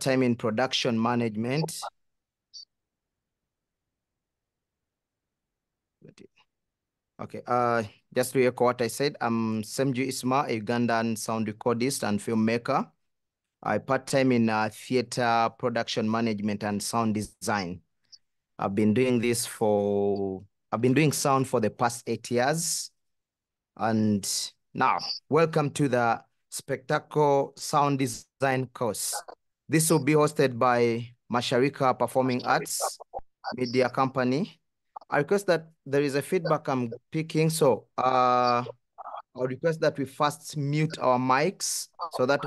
part-time in production management. Okay, just to echo what I said, I'm SMUJJU ISIMA, a Ugandan sound recordist and filmmaker. I part-time in theater production management and sound design. I've been doing sound for the past 8 years. And now, welcome to the Spectacolo Sound Design course. This will be hosted by MASHIRIKA Performing Arts Media Company. I request that there is a feedback I'm picking, so I'll request that we first mute our mics so that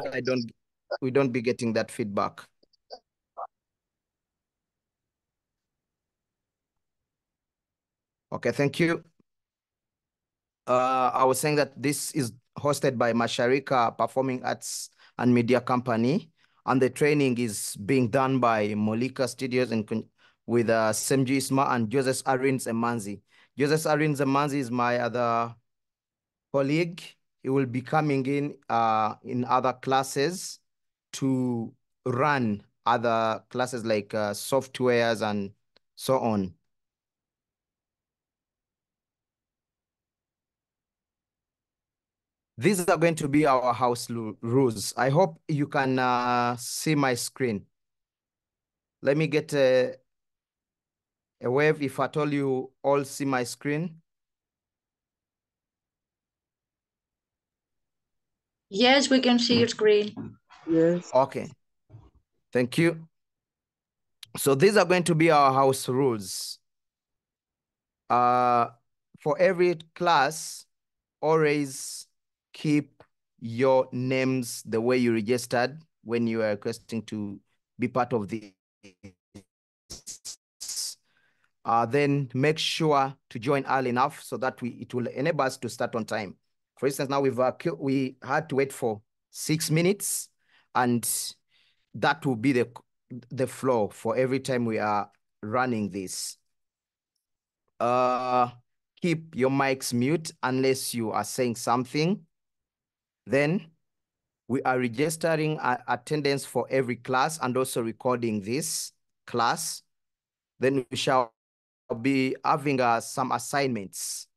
we don't be getting that feedback. Okay, thank you. I was saying that this is hosted by MASHIRIKA Performing Arts and Media Company, and the training is being done by Molika Studios with SMUJJU ISIMA and Joseph Arin Zemanzi. Joseph Arin Zemanzi is my other colleague. He will be coming in other classes to run other classes like softwares and so on. These are going to be our house rules. I hope you can see my screen. Let me get a wave if at all you all see my screen. Yes, we can see your screen. Yes. Okay. Thank you. So these are going to be our house rules. For every class, always keep your names the way you registered when you are requesting to be part of the then make sure to join early enough so that it will enable us to start on time. For instance, now we had to wait for 6 minutes, and that will be the flow for every time we are running this. Keep your mics mute unless you are saying something. Then we are registering attendance for every class and also recording this class. Then we shall be having some assignments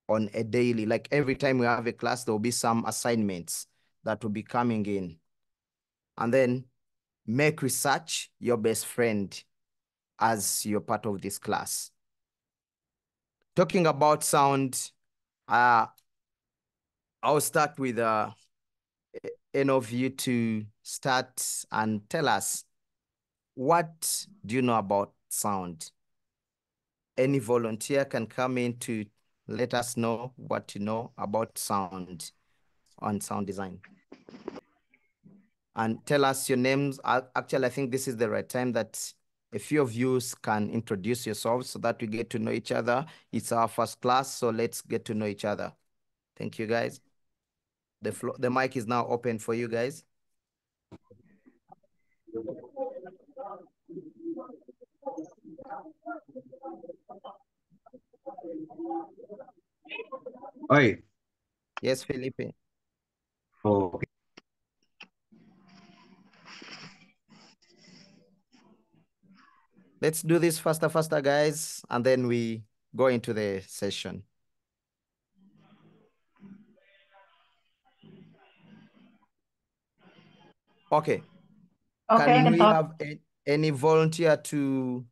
on a daily, like every time we have a class, there will be some assignments that will be coming in. And then make research your best friend as you're part of this class. Talking about sound, I'll start with any of you to start and tell us, what do you know about sound? Any volunteer can come in to let us know what you know about sound and sound design. And tell us your names. Actually, I think this is the right time that a few of you can introduce yourselves so that we get to know each other. It's our first class, so let's get to know each other. Thank you, guys. The mic is now open for you guys. Oi. Yes, Felipe. Okay. Let's do this faster, guys, and then we go into the session. Okay. Can we have any volunteer to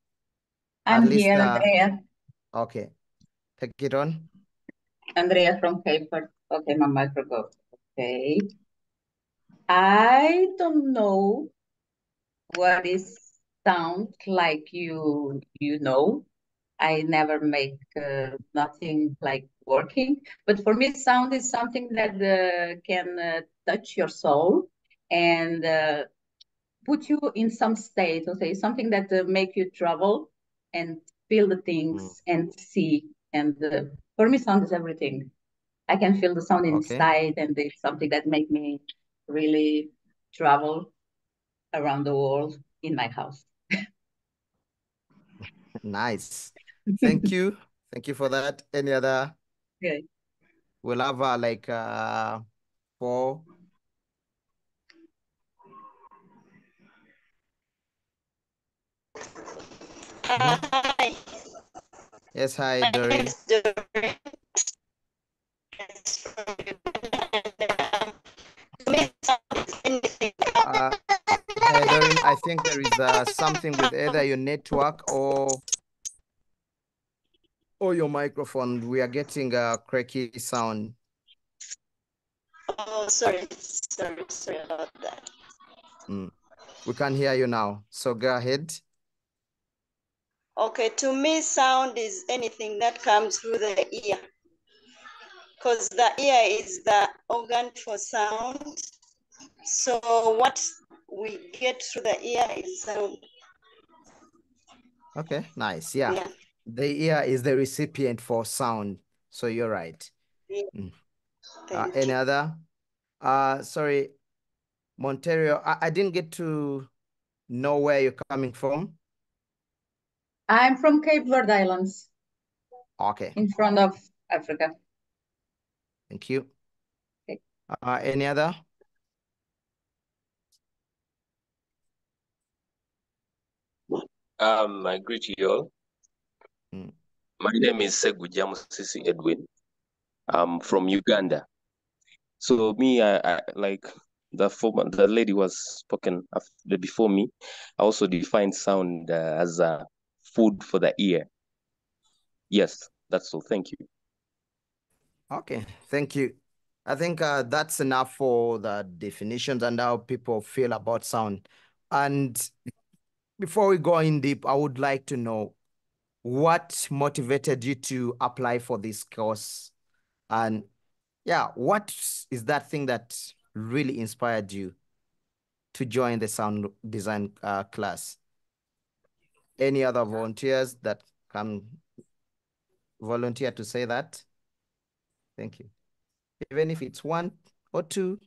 I'm here, Andrea. Okay. Take it on. Andrea from Caper. Okay, my microphone. Okay. I don't know what is sound like you know. I never make nothing like working, but for me, sound is something that can touch your soul and put you in some state. Okay, something that make you travel and feel the things and see. And for me, sound is everything. I can feel the sound inside, and it's something that make me really travel around the world in my house. Nice. Thank you. Thank you for that. Any other? Okay. We'll have like 4. Hi, Yes, hi, my name Doreen. is Doreen. It's from Uganda. To me, sound is anything. Hi, Doreen. I think there is something with either your network or your microphone. We are getting a cracky sound. Oh, sorry about that. We can hear you now. So go ahead. Okay, to me, sound is anything that comes through the ear, because the ear is the organ for sound. So what we get through the ear is sound. Okay, nice. Yeah. Yeah. The ear is the recipient for sound. So you're right. Yeah. Thank Any you. other? Sorry, Monterio, I didn't get to know where you're coming from. I'm from Cape Verde Islands, Okay, in front of Africa. thank you. Okay. Any other? I greet you all. My name is SMUJJU Musisi Edwin. I'm from Uganda. So me, I like the lady was spoken before me. I also define sound as food for the ear. Yes, that's all. Thank you. Okay, thank you. I think that's enough for the definitions and how people feel about sound. And before we go in deep, I would like to know what motivated you to apply for this course? And yeah, what is that thing that really inspired you to join the sound design class? Any other volunteers that can volunteer to say that? Thank you. Even if it's one or two.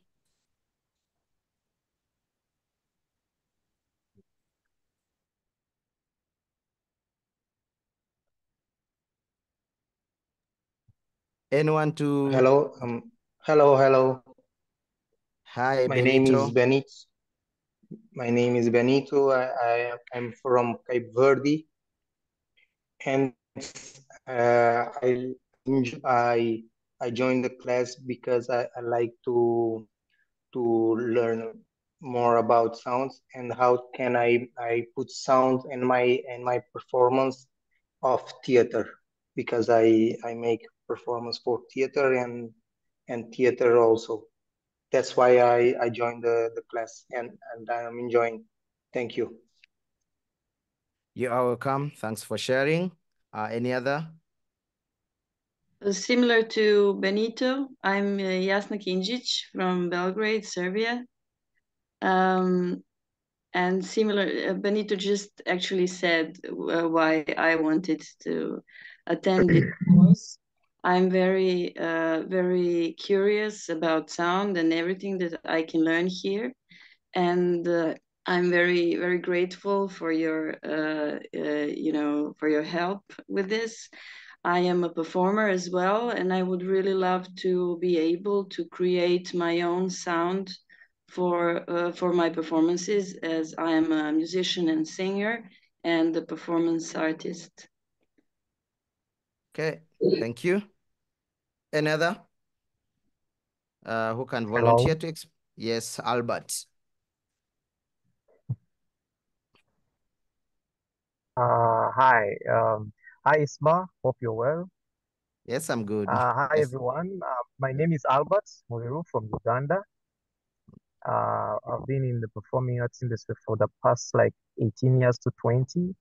Anyone to? Hello, hello. Hi, My name is Benito. Benito. My name is Benito. I'm from Cape Verde, and I joined the class because I like to learn more about sounds and how can I put sound in my performance of theater, because I make performance for theater and theater also. That's why I joined the class, and I'm enjoying. Thank you. You are welcome. Thanks for sharing. Any other? Similar to Benito, I'm Jasna Kinjic from Belgrade, Serbia. And similar, Benito just actually said why I wanted to attend this course. I'm very, very curious about sound and everything that I can learn here. And I'm very, very grateful for your, for your help with this. I am a performer as well, and I would really love to be able to create my own sound for my performances, as I am a musician and singer and a performance artist. Okay, thank you. Another? Who can Hello. volunteer to Yes, Albert. Hi. Hi, Isma. Hope you're well. Yes, I'm good. Hi, Yes. everyone. My name is Albert Muriru from Uganda. I've been in the performing arts industry for the past like 18 years to 20.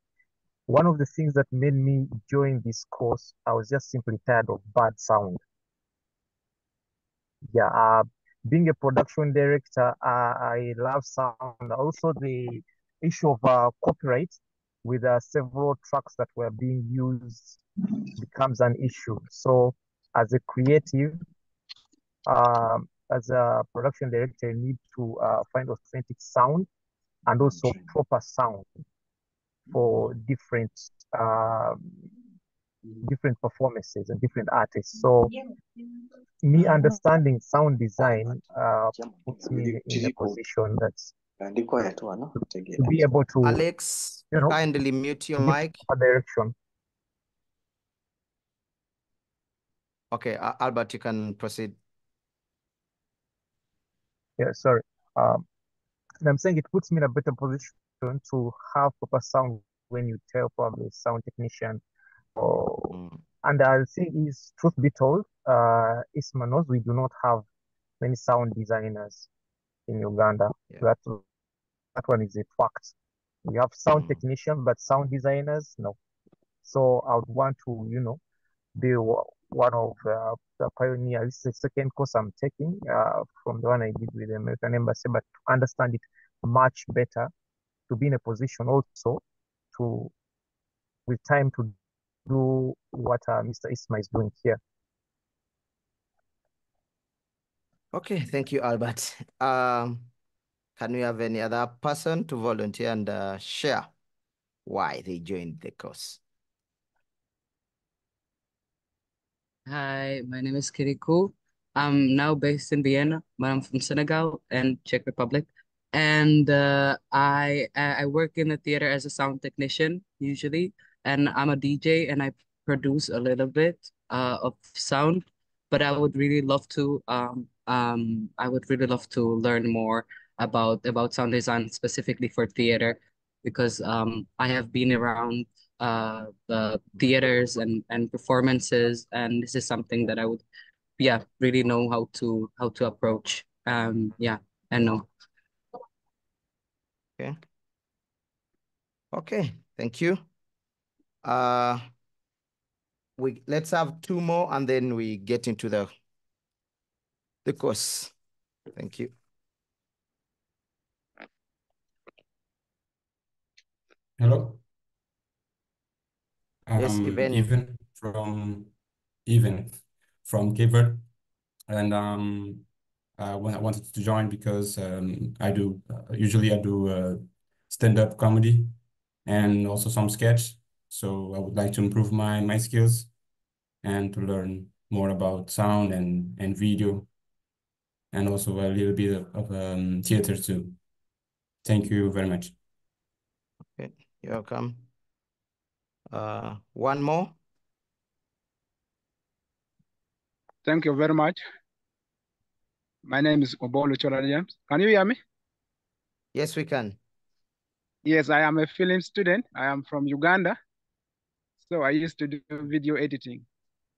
One of the things that made me join this course, I was just simply tired of bad sound. Yeah, being a production director, I love sound. Also, the issue of copyright with several tracks that were being used becomes an issue. So, as a creative, as a production director, you need to find authentic sound and also proper sound for different performances and different artists. So me understanding sound design puts me in a position that to be able to, Alex, you know, kindly mute your give mic. a direction. Okay, Albert, you can proceed. Yeah, sorry. And I'm saying it puts me in a better position to have proper sound when you tell probably a sound technician. And the thing is, truth be told, ISIMA knows we do not have many sound designers in Uganda. Yeah. That one is a fact. We have sound technicians, but sound designers, no. So I would want to, you know, be one of the pioneers. This is the second course I'm taking from the one I did with the American Embassy, but to understand it much better, to be in a position also to, with time, to do what Mr. ISIMA is doing here. Okay, thank you, Albert. Can we have any other person to volunteer and share why they joined the course? Hi, my name is Kiriko. I'm now based in Vienna, but I'm from Senegal and Czech Republic. And I work in the theater as a sound technician usually, and I'm a DJ and I produce a little bit of sound. But I would really love to learn more about sound design specifically for theater, because I have been around the theaters and performances, and this is something that I would really know how to approach and know. Okay, thank you. Let's have two more and then we get into the course. Thank you. Hello. Yes, Even from Cape Verde, and I wanted to join because I do usually I do stand-up comedy and also some sketch. So I would like to improve my skills and to learn more about sound and video, and also a little bit of theater too. Thank you very much. Okay, you're welcome. One more. Thank you very much. My name is Obolo Chola James. Can you hear me? Yes, we can. Yes, I am a film student. I am from Uganda. So I used to do video editing.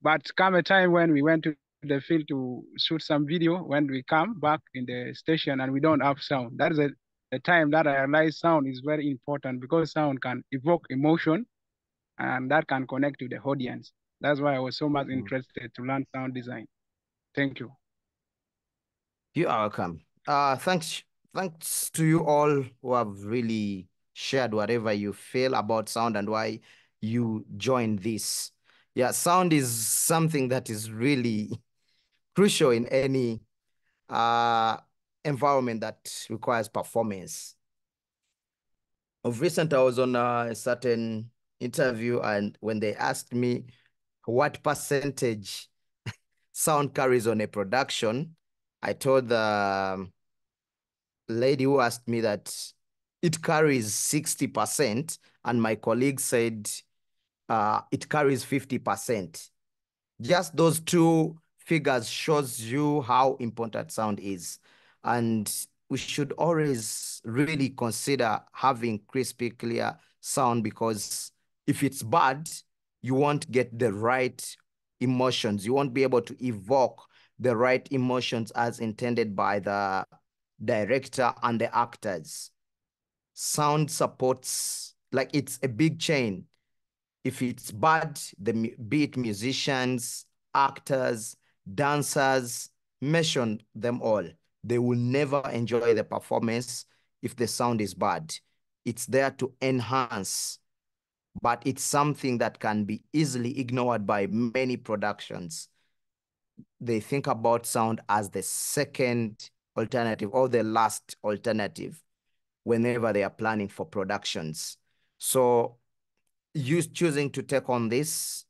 But come a time when we went to the field to shoot some video, when we come back in the station and we don't have sound. That is the time that I realized sound is very important, because sound can evoke emotion and that can connect to the audience. That's why I was so much interested to learn sound design. Thank you. You are welcome. Thanks to you all who have really shared whatever you feel about sound and why you joined this. Yeah, sound is something that is really crucial in any environment that requires performance. Of recent, I was on a certain interview, and when they asked me what percentage sound carries on a production, I told the lady who asked me that it carries 60%, and my colleague said it carries 50%. Just those two figures shows you how important sound is. And we should always really consider having crispy, clear sound, because if it's bad, you won't get the right emotions. You won't be able to evoke the right emotions as intended by the director and the actors. Sound supports, like, it's a big chain. If it's bad, be it musicians, actors, dancers, mention them all. They will never enjoy the performance if the sound is bad. It's there to enhance, but it's something that can be easily ignored by many productions. They think about sound as the second alternative or the last alternative whenever they are planning for productions. So you choosing to take on this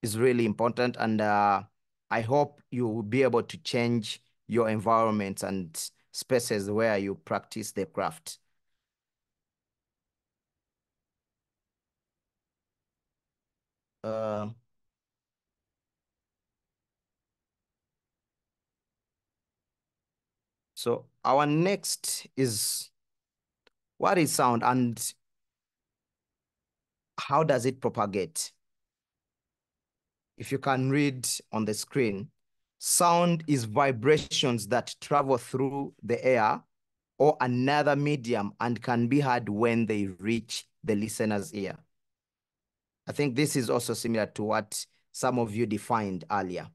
is really important, and I hope you will be able to change your environment and spaces where you practice the craft. So our next is, what is sound and how does it propagate? If you can read on the screen, sound is vibrations that travel through the air or another medium and can be heard when they reach the listener's ear. I think this is also similar to what some of you defined earlier.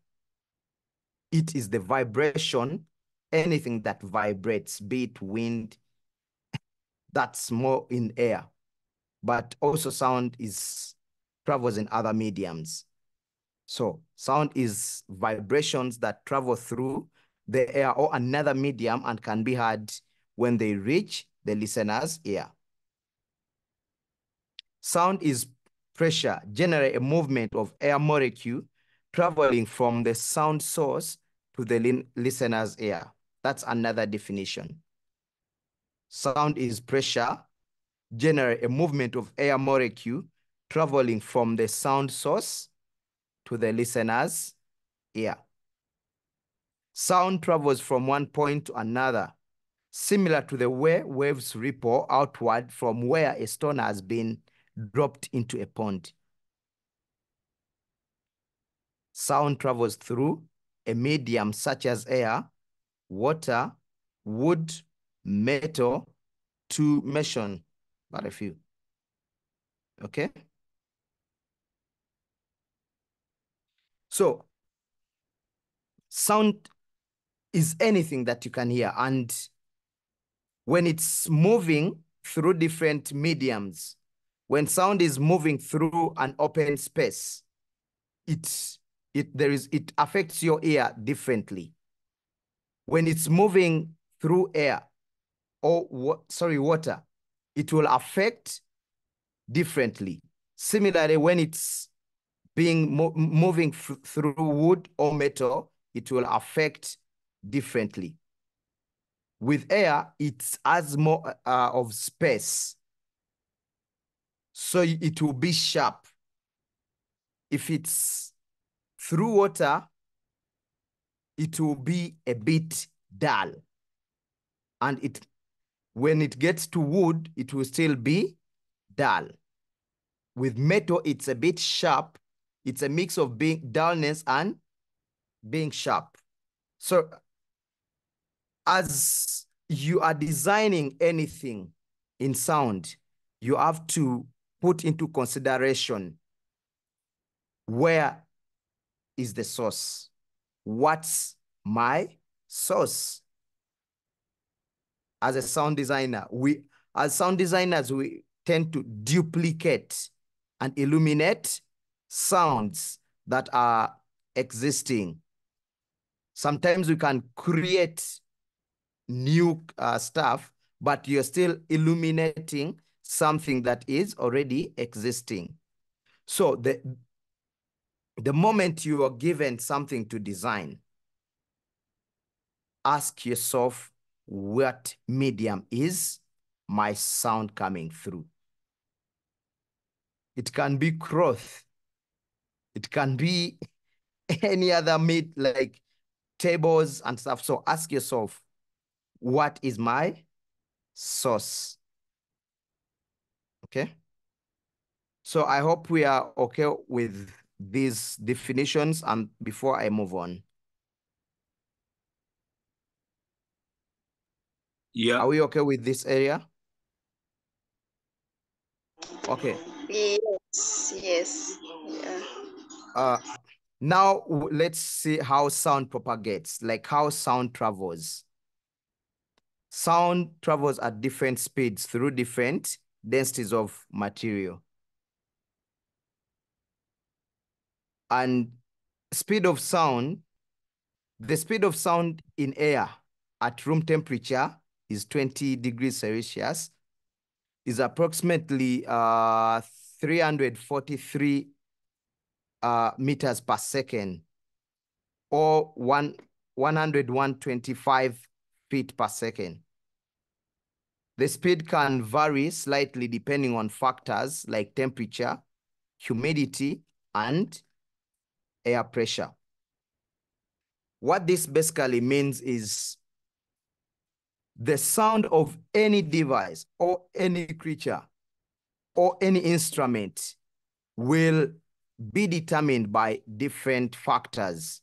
It is the vibration, anything that vibrates, be it wind, that's more in air, but also sound travels in other mediums. So sound is vibrations that travel through the air or another medium and can be heard when they reach the listener's ear. Sound is pressure, generally a movement of air molecule traveling from the sound source to the listener's ear. That's another definition. Sound is pressure, generally a movement of air molecule traveling from the sound source to the listener's ear. Sound travels from one point to another, similar to the way waves ripple outward from where a stone has been dropped into a pond. Sound travels through a medium such as air, water, wood, metal, to mention but a few. Okay? So, sound is anything that you can hear, and when it's moving through different mediums, when sound is moving through an open space, it affects your ear differently. When it's moving through air or water, it will affect differently. Similarly, when it's being moving through wood or metal, it will affect differently. With air, it has more of space, so it will be sharp. If it's through water, it will be a bit dull. And when it gets to wood, it will still be dull. With metal, it's a bit sharp. It's a mix of being dullness and being sharp. So as you are designing anything in sound, you have to put into consideration, where is the source? What's my source? As a sound designer, as sound designers, we tend to duplicate and illuminate sounds that are existing. Sometimes we can create new stuff, but you're still illuminating something that is already existing. So the moment you are given something to design, ask yourself, what medium is my sound coming through? It can be cloth. It can be any other like tables and stuff. So ask yourself, what is my source? Okay. So I hope we are okay with these definitions, and before I move on. Yeah. Are we okay with this area? Okay. Yes, yes. Yeah. Now let's see how sound propagates, like how sound travels. Sound travels at different speeds through different densities of material. And speed of sound, the speed of sound in air at room temperature is 20 degrees Celsius, is approximately 343 meters per second, or 125 feet per second. The speed can vary slightly depending on factors like temperature, humidity, and air pressure. What this basically means is the sound of any device or any creature or any instrument will be determined by different factors,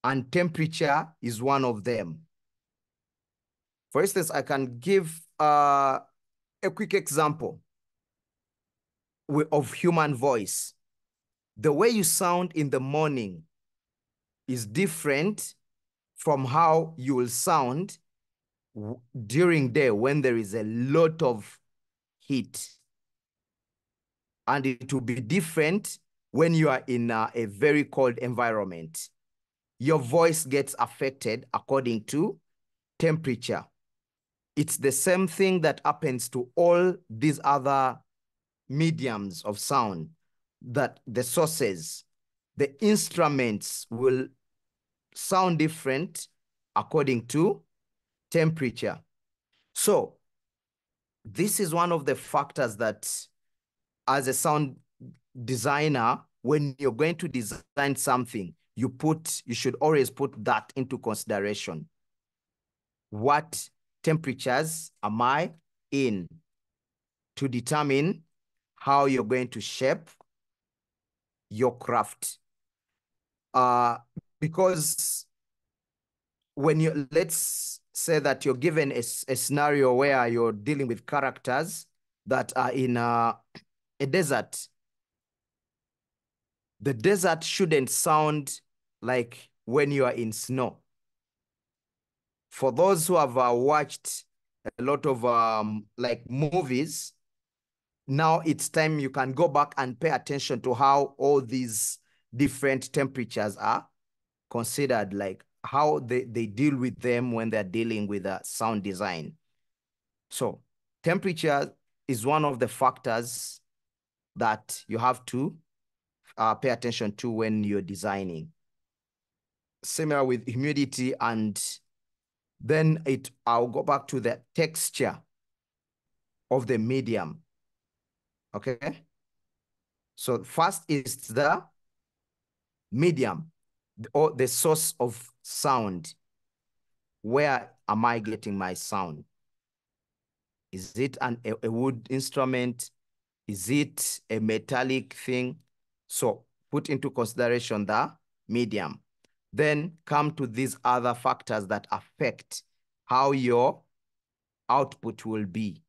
and temperature is one of them. For instance, I can give a quick example of human voice. The way you sound in the morning is different from how you will sound during day when there is a lot of heat. And it will be different when you are in a very cold environment. Your voice gets affected according to temperature. It's the same thing that happens to all these other mediums of sound, that the sources, the instruments will sound different according to temperature. So this is one of the factors that, as a sound designer, when you're going to design something, you should always put that into consideration. What temperatures am I in, to determine how you're going to shape your craft. Because when let's say that you're given a scenario where you're dealing with characters that are in a desert, the desert shouldn't sound like when you are in snow. For those who have watched a lot of like movies, now it's time you can go back and pay attention to how all these different temperatures are considered, like how they deal with them when they're dealing with sound design. So temperature is one of the factors that you have to pay attention to when you're designing. Similar with humidity, and then I'll go back to the texture of the medium. Okay. So first is the medium, or the source of sound. Where am I getting my sound? Is it a wood instrument? Is it a metallic thing? So put into consideration the medium. Then come to these other factors that affect how your output will be,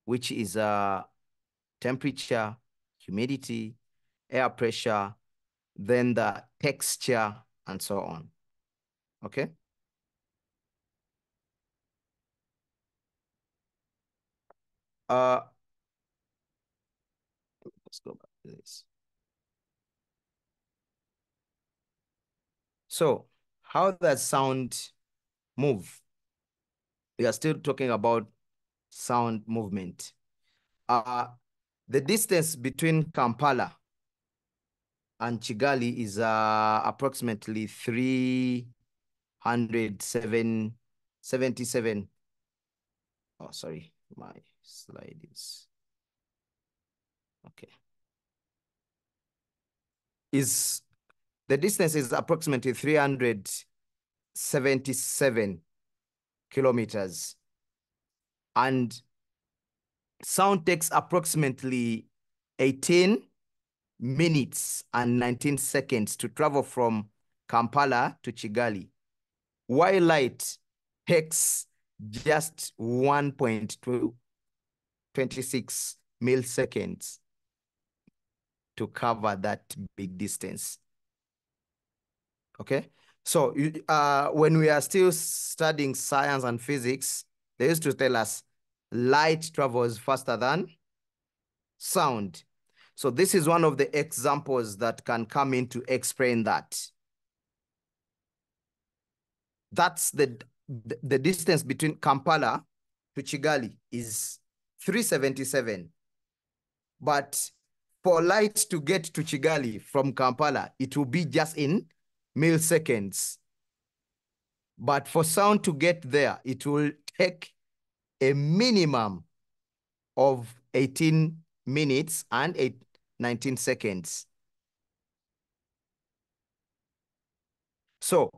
which is temperature, humidity, air pressure, then the texture, and so on. Okay? Let's go back to this. So how does sound move? We are still talking about sound movement. The distance between Kampala and Kigali is approximately 377. Oh, sorry, my slide is okay. The distance is approximately 377 kilometers, and sound takes approximately 18 minutes and 19 seconds to travel from Kampala to Kigali, while light takes just 1.26 milliseconds to cover that big distance. Okay, so when we are still studying science and physics, they used to tell us light travels faster than sound. So this is one of the examples that can come in to explain that. That's the distance between Kampala to Kigali is 377. But for light to get to Kigali from Kampala, it will be just in milliseconds. But for sound to get there, it will take a minimum of 18 minutes and 19 seconds. So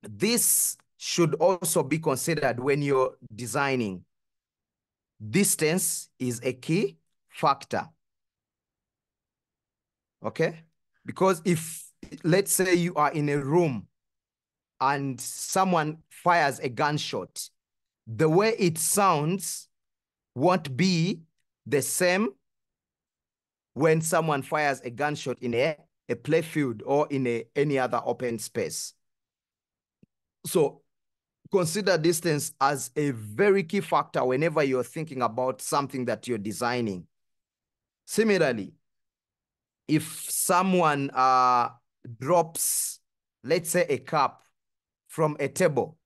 this should also be considered when you're designing. Distance is a key factor. Okay? Because if, let's say you are in a room and someone fires a gunshot, the way it sounds won't be the same when someone fires a gunshot in a play field or in any other open space. So consider distance as a very key factor whenever you're thinking about something that you're designing. Similarly, if someone drops, let's say, a cup from a table,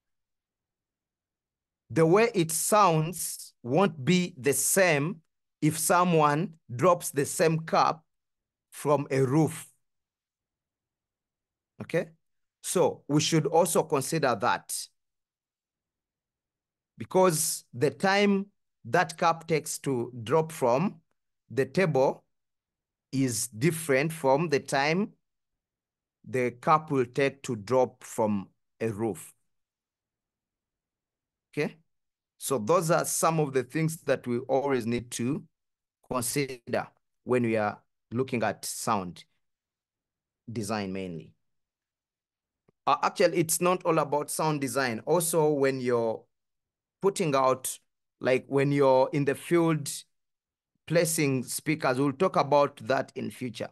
the way it sounds won't be the same if someone drops the same cup from a roof. Okay? So we should also consider that, because the time that cup takes to drop from the table is different from the time the cup will take to drop from a roof. Okay? So those are some of the things that we always need to consider when we are looking at sound design mainly. Actually, it's not all about sound design. Also, when you're putting out, like when you're in the field placing speakers, we'll talk about that in future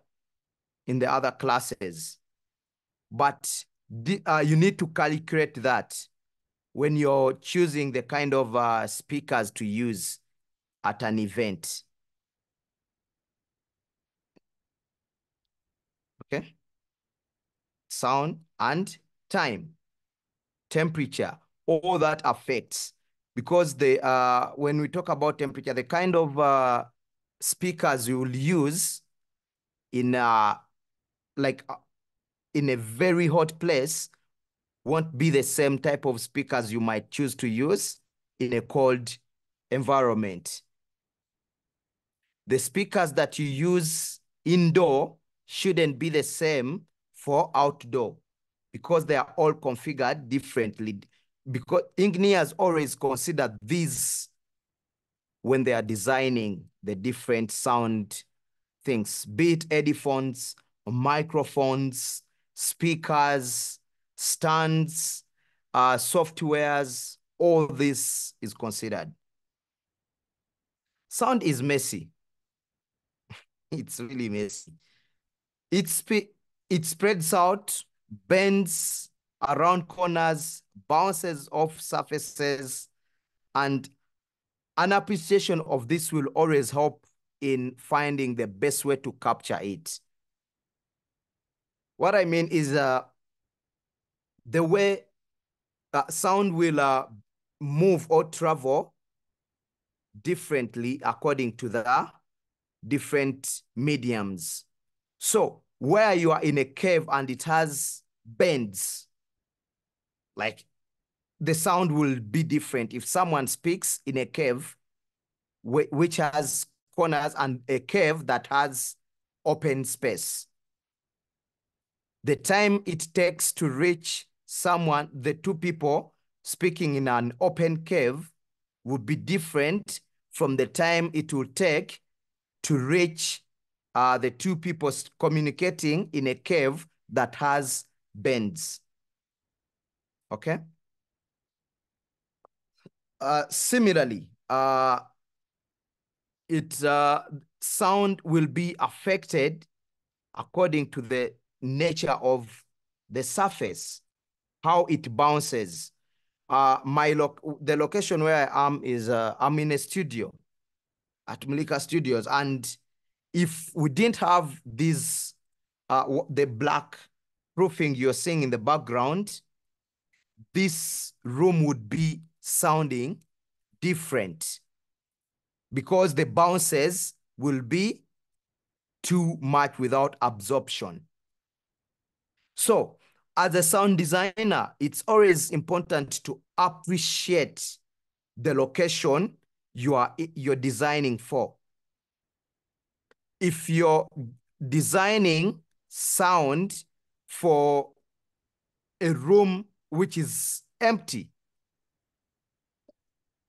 in the other classes. But you need to calculate that when you're choosing the kind of speakers to use at an event. Okay? Sound and time, temperature, all that affects. Because when we talk about temperature, the kind of speakers you will use in in a very hot place won't be the same type of speakers you might choose to use in a cold environment. The speakers that you use indoor shouldn't be the same for outdoor, because they are all configured differently. Because engineers always consider these when they are designing the different sound things, be it headphones, microphones, speakers, stands, softwares, all this is considered. Sound is messy. It's really messy. It spreads out, bends around corners, bounces off surfaces, and an appreciation of this will always help in finding the best way to capture it. What I mean is the way sound will move or travel differently according to the different mediums. So where you are in a cave and it has bends, like the sound will be different if someone speaks in a cave which has corners and a cave that has open space. The time it takes to reach someone, the two people speaking in an open cave, would be different from the time it will take to reach the two people communicating in a cave that has bends. Okay? Similarly, sound will be affected according to the nature of the surface, how it bounces. The location where I am is I'm in a studio at Mulika Studios, and if we didn't have this, the black roofing you're seeing in the background, this room would be sounding different because the bounces will be too much without absorption. So as a sound designer, it's always important to appreciate the location you're designing for. If you're designing sound for a room which is empty,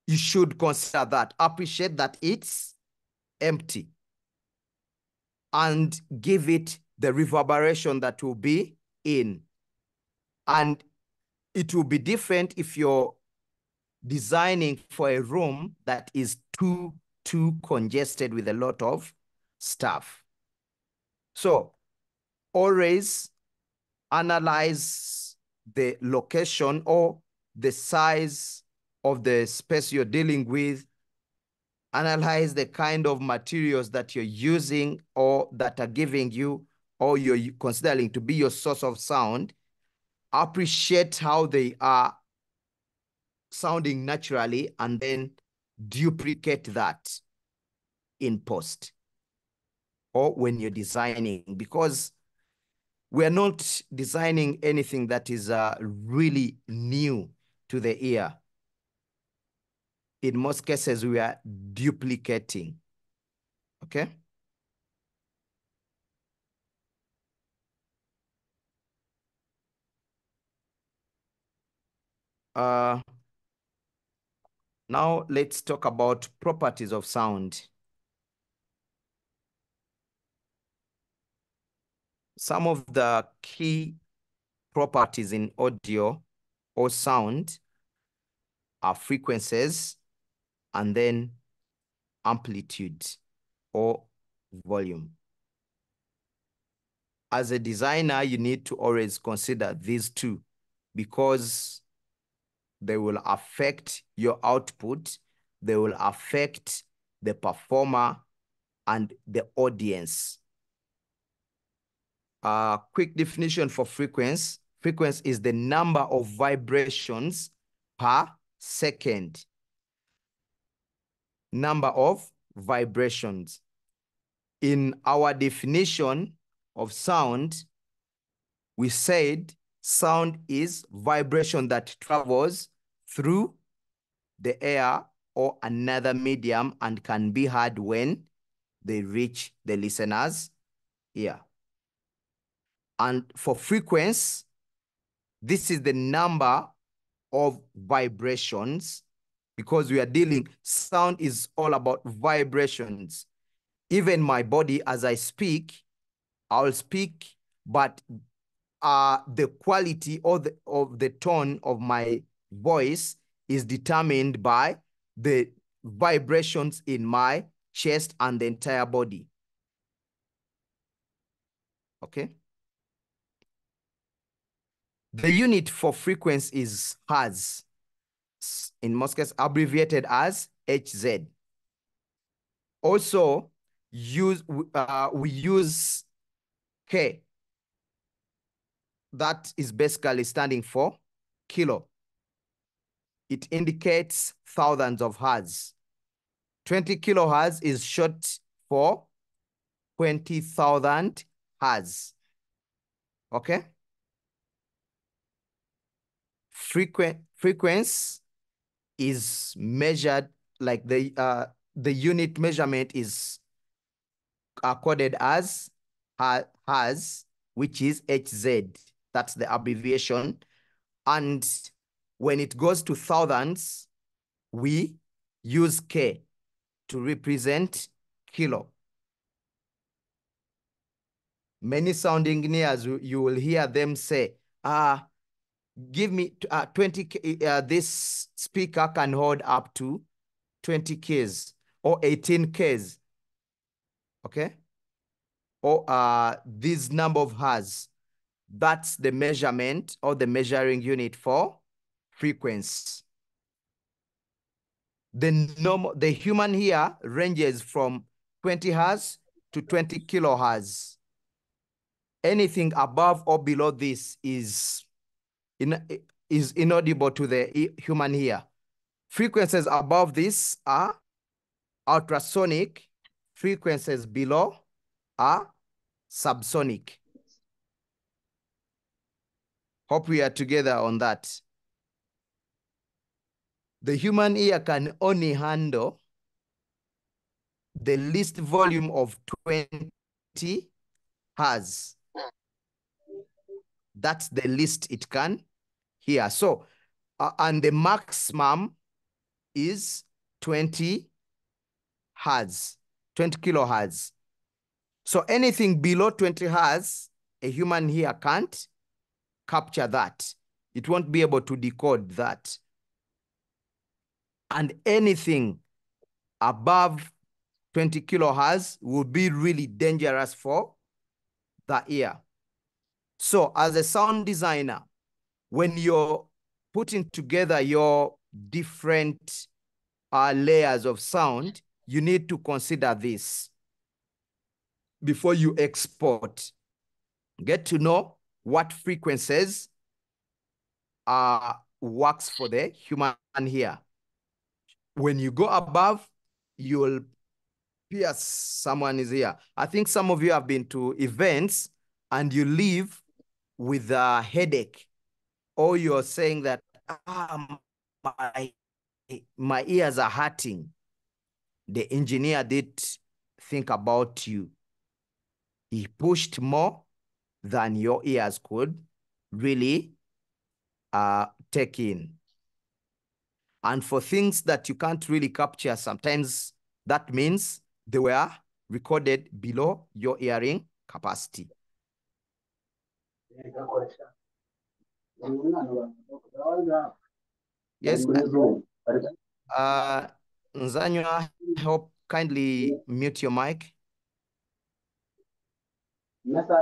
you should consider that, appreciate that it's empty, and give it the reverberation that will be in. And it will be different if you're designing for a room that is too congested with a lot of stuff. So always analyze the location or the size of the space you're dealing with. Analyze the kind of materials that you're using or that are giving you or you're considering to be your source of sound. Appreciate how they are sounding naturally and then duplicate that in post or when you're designing, because we're not designing anything that is really new to the ear. In most cases, we are duplicating, okay? Now let's talk about properties of sound. Some of the key properties in audio or sound are frequencies and then amplitude or volume. As a designer, you need to always consider these two because they will affect your output, they will affect the performer and the audience. Quick definition for frequency. Frequency is the number of vibrations per second. Number of vibrations. In our definition of sound, we said sound is vibration that travels through the air or another medium and can be heard when they reach the listener's ear. And for frequency, this is the number of vibrations because we are dealing, sound is all about vibrations. Even my body, as I speak, I'll speak, but the quality of the tone of my voice is determined by the vibrations in my chest and the entire body. Okay? The unit for frequency is Hertz, in most cases abbreviated as Hz. Also, we use K. That is basically standing for kilo. It indicates thousands of hertz. 20 kilohertz is short for 20,000 hertz. Okay? Frequency is measured like the unit measurement is coded as hertz, which is Hz. That's the abbreviation. And when it goes to thousands, we use K to represent kilo. Many sound engineers, you will hear them say, give me 20, this speaker can hold up to 20 Ks or 18 Ks, okay? Or this number of hertz. That's the measurement or the measuring unit for frequency. The human ear ranges from 20 hertz to 20 kilohertz. Anything above or below this is inaudible to the human ear. Frequencies above this are ultrasonic. Frequencies below are subsonic. Hope we are together on that. The human ear can only handle the least volume of 20 Hertz. That's the least it can hear. So, and the maximum is 20 Hertz, 20 kilohertz. So anything below 20 Hertz, a human ear can't capture that. It won't be able to decode that. And anything above 20 kilohertz will be really dangerous for the ear. So as a sound designer, when you're putting together your different layers of sound, you need to consider this before you export. Get to know what frequencies works for the human ear. When you go above, you'll pierce someone's ear. I think some of you have been to events and you leave with a headache, or you're saying that my ears are hurting. The engineer did think about you. He pushed more than your ears could really take in. And for things that you can't really capture, sometimes that means they were recorded below your hearing capacity. Yes. Nzanywa, I hope kindly mute your mic.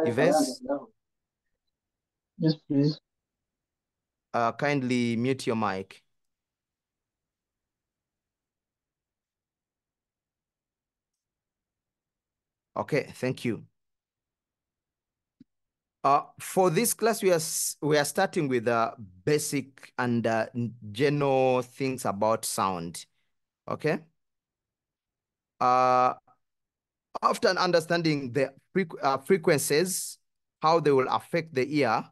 Yves? Yes, please. Kindly mute your mic. Okay, thank you. For this class, we are starting with basic and general things about sound. Okay. After understanding the frequencies, how they will affect the ear,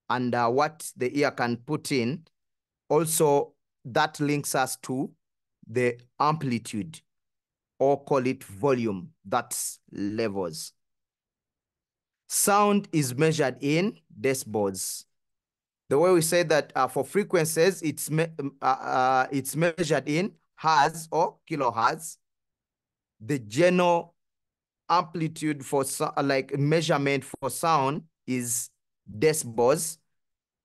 and what the ear can put in, also that links us to the amplitude, or call it volume, that's levels. Sound is measured in decibels. The way we say that for frequencies, it's measured in hertz or kilohertz. The general amplitude for like measurement for sound is decibels,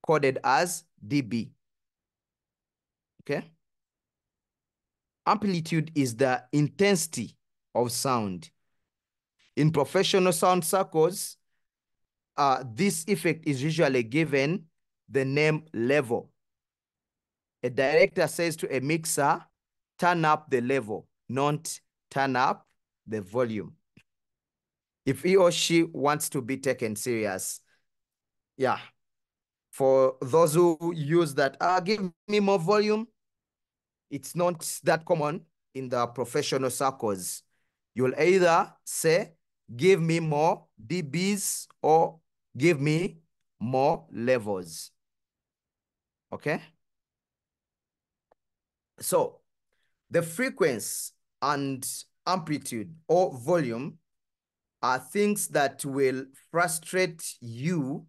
coded as dB. Okay. Amplitude is the intensity of sound. In professional sound circles, this effect is usually given the name level. A director says to a mixer, turn up the level, not turn up the volume, if he or she wants to be taken serious. Yeah. For those who use that, give me more volume, it's not that common in the professional circles. You'll either say, give me more dBs or give me more levels. Okay? So the frequency and amplitude or volume are things that will frustrate you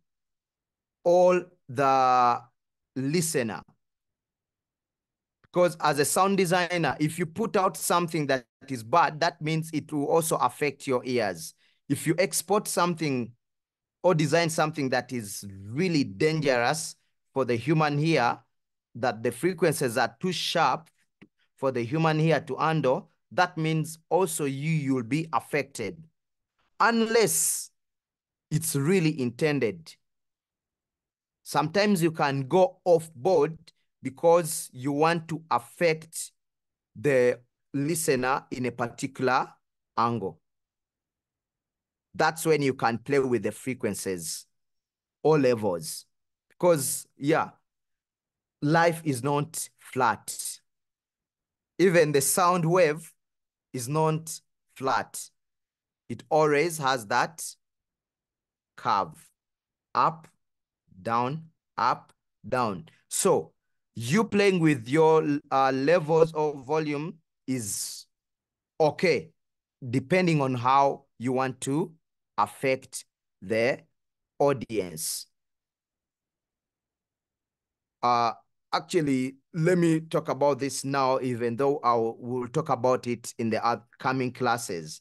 or the listener. Because as a sound designer, if you put out something that is bad, that means it will also affect your ears. If you export something or design something that is really dangerous for the human ear, that the frequencies are too sharp for the human ear to handle, that means also you'll be affected. Unless it's really intended. Sometimes you can go off board because you want to affect the listener in a particular angle. That's when you can play with the frequencies or levels. Because, yeah, life is not flat. Even the sound wave is not flat. It always has that curve, up, down, up, down. So you playing with your levels of volume is okay, depending on how you want to affect the audience. Actually, let me talk about this now, even though we'll talk about it in the upcoming classes.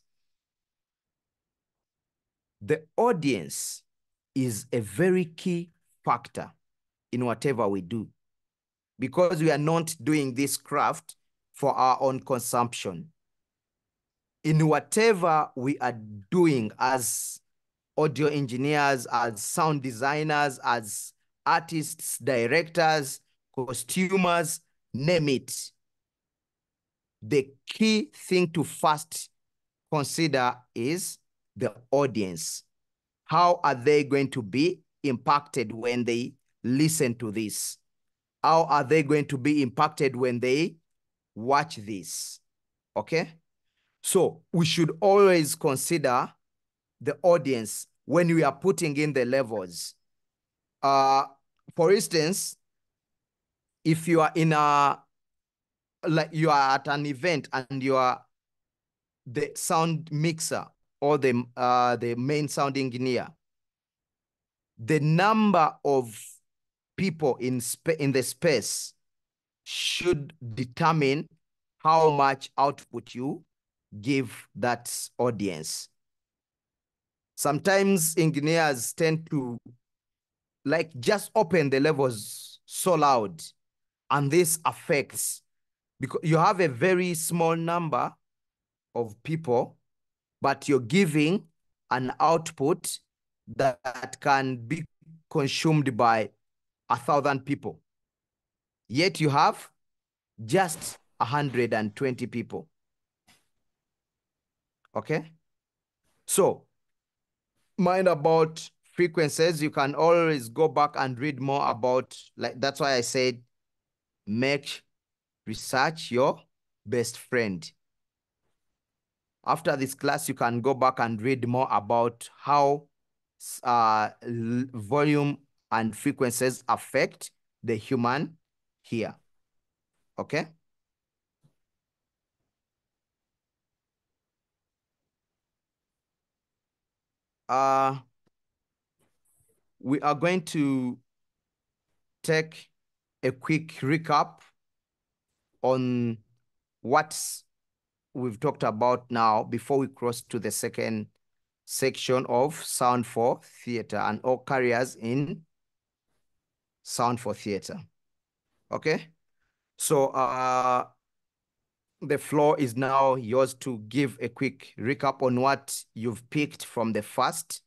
The audience is a very key factor in whatever we do, because we are not doing this craft for our own consumption. In whatever we are doing as audio engineers, as sound designers, as artists, directors, costumers, name it, the key thing to first consider is the audience. How are they going to be impacted when they listen to this? How are they going to be impacted when they watch this? Okay? So we should always consider the audience when we are putting in the levels. For instance, if you are in like you are at an event and you are the sound mixer or the main sound engineer, the number of people in the space should determine how much output you give that audience. Sometimes engineers tend to like just open the levels so loud, and this affects, because you have a very small number of people, but you're giving an output that can be consumed by 1,000 people. Yet you have just 120 people. Okay? So, mind about frequencies. You can always go back and read more about, like, that's why I said, make research your best friend. After this class, you can go back and read more about how volume and frequencies affect the human ear. Okay? We are going to take a quick recap on what we've talked about now before we cross to the second section of sound for theater and all careers in sound for theater. Okay? So the floor is now yours to give a quick recap on what you've picked from the first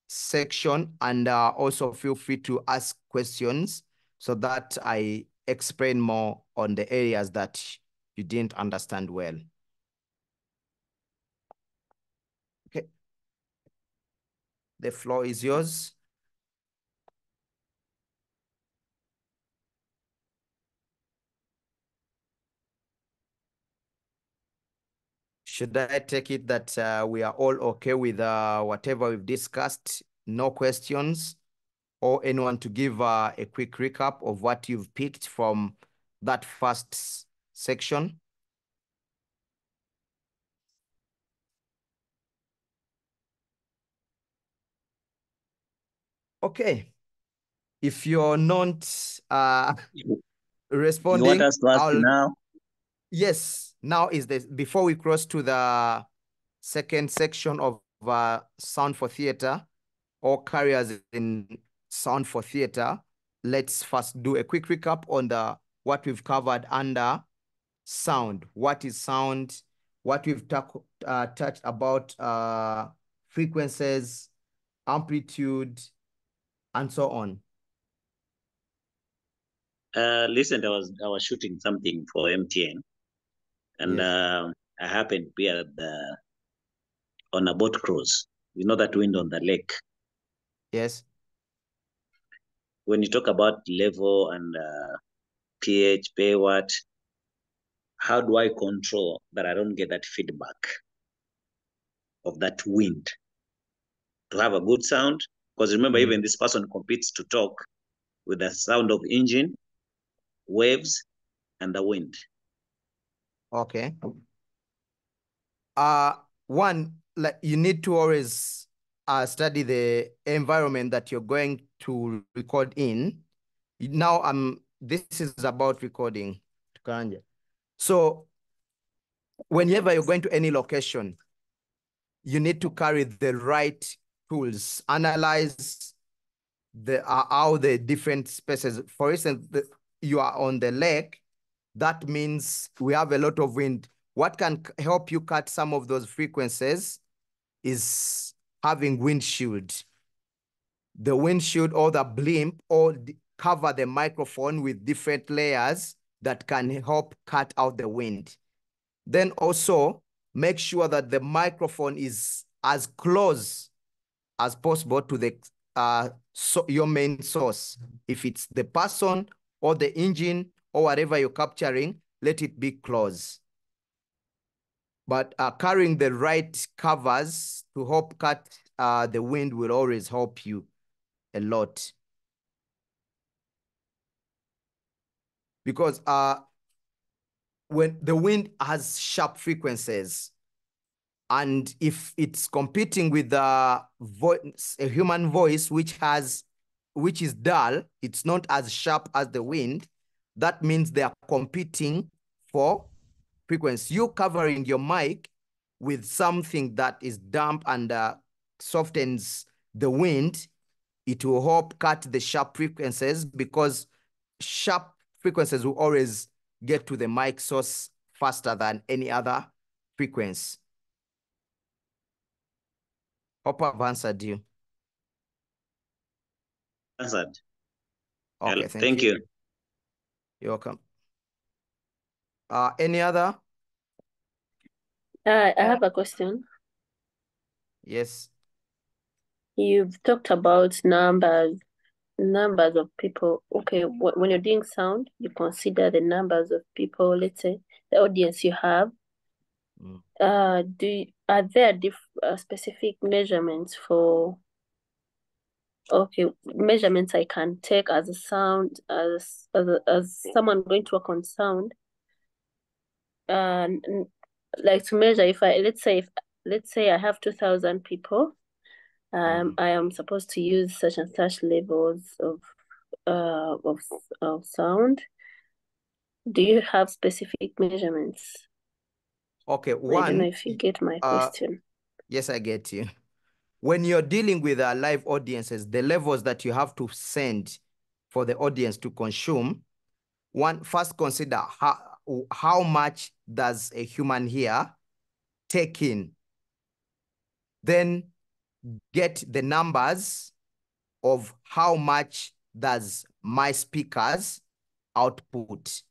section, and also feel free to ask questions so that I explain more on the areas that you didn't understand well. Okay. The floor is yours. Should I take it that we are all okay with whatever we've discussed? No questions? Or anyone to give a quick recap of what you've picked from that first section? Okay. If you're not responding, you want us to ask now? Yes, now is before we cross to the second section of sound for theater or careers in sound for theater, let's first do a quick recap on what we've covered under sound. What is sound? What we've touched about frequencies, amplitude, and so on. Listen, I was shooting something for MTN, and yes. I happened to be on a boat cruise. You know that wind on the lake. Yes. When you talk about level and pH, pay what, how do I control that I don't get that feedback of that wind to have a good sound? Because remember, even this person competes to talk, with the sound of engine, waves, and the wind. Okay. One, like you need to always study the environment that you're going to record in. Now, this is about recording. So whenever you're going to any location, you need to carry the right tools, analyze how the different spaces. For instance, you are on the lake, that means we have a lot of wind. What can help you cut some of those frequencies is having windshield. The windshield or the blimp or cover the microphone with different layers that can help cut out the wind. Then also make sure that the microphone is as close as possible to the your main source. If it's the person or the engine or whatever you're capturing, let it be close. But carrying the right covers to help cut the wind will always help you a lot. Because when the wind has sharp frequencies, and if it's competing with a human voice, which is dull, it's not as sharp as the wind, that means they are competing for frequency. You covering your mic with something that is damp and softens the wind, it will help cut the sharp frequencies, because sharp frequencies will always get to the mic source faster than any other frequency. Hope I've answered you. Answered. Okay, thank you. You're welcome. Any other? I have a question. Yes. You've talked about numbers of people. Okay, when you're doing sound, you consider the numbers of people, let's say the audience you have. Are there specific measurements for, okay, measurements I can take as a sound, as someone going to work on sound, like to measure if let's say I have 2,000 people, I am supposed to use such and such levels of sound. Do you have specific measurements? Okay, I don't know if you get my question. Yes, I get you. When you're dealing with live audiences, the levels that you have to send for the audience to consume, first consider how much does a human here take in. Then get the numbers of how much does my speakers output.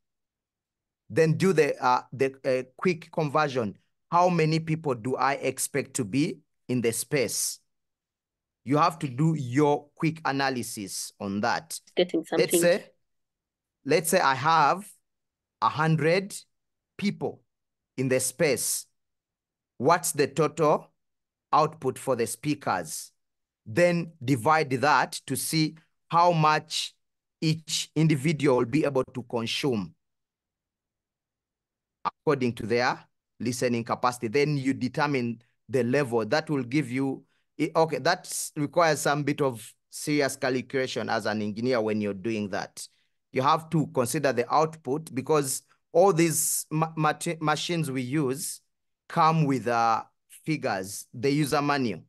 Then do the quick conversion. How many people do I expect to be in the space? You have to do your quick analysis on that. Getting something. Let's say I have 100 people in the space. What's the total output for the speakers? Then divide that to see how much each individual will be able to consume according to their listening capacity. Then you determine the level that will give you, okay, that requires some bit of serious calculation as an engineer when you're doing that. You have to consider the output, because all these machines we use come with figures, the user manual.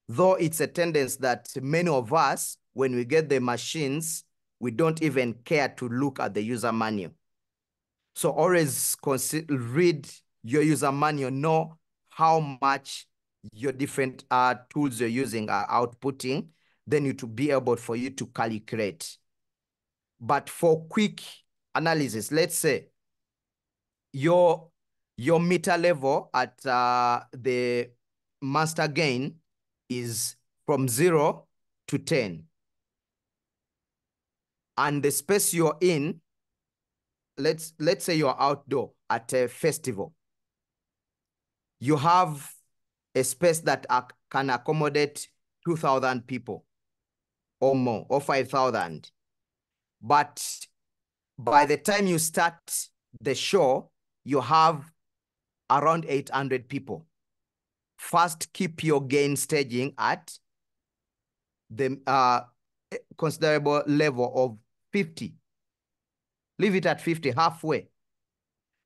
Though it's a tendency that many of us, when we get the machines, we don't even care to look at the user manual. So always read your user manual, know how much your different tools you're using are outputting, then to be able for you to calculate. But for quick analysis, let's say your meter level at the master gain is from 0 to 10. And the space you're in, let's say you're outdoor at a festival. You have a space that can accommodate 2,000 people or more, or 5,000. But by the time you start the show, you have around 800 people. First, keep your gain staging at the considerable level of 50. Leave it at 50, halfway.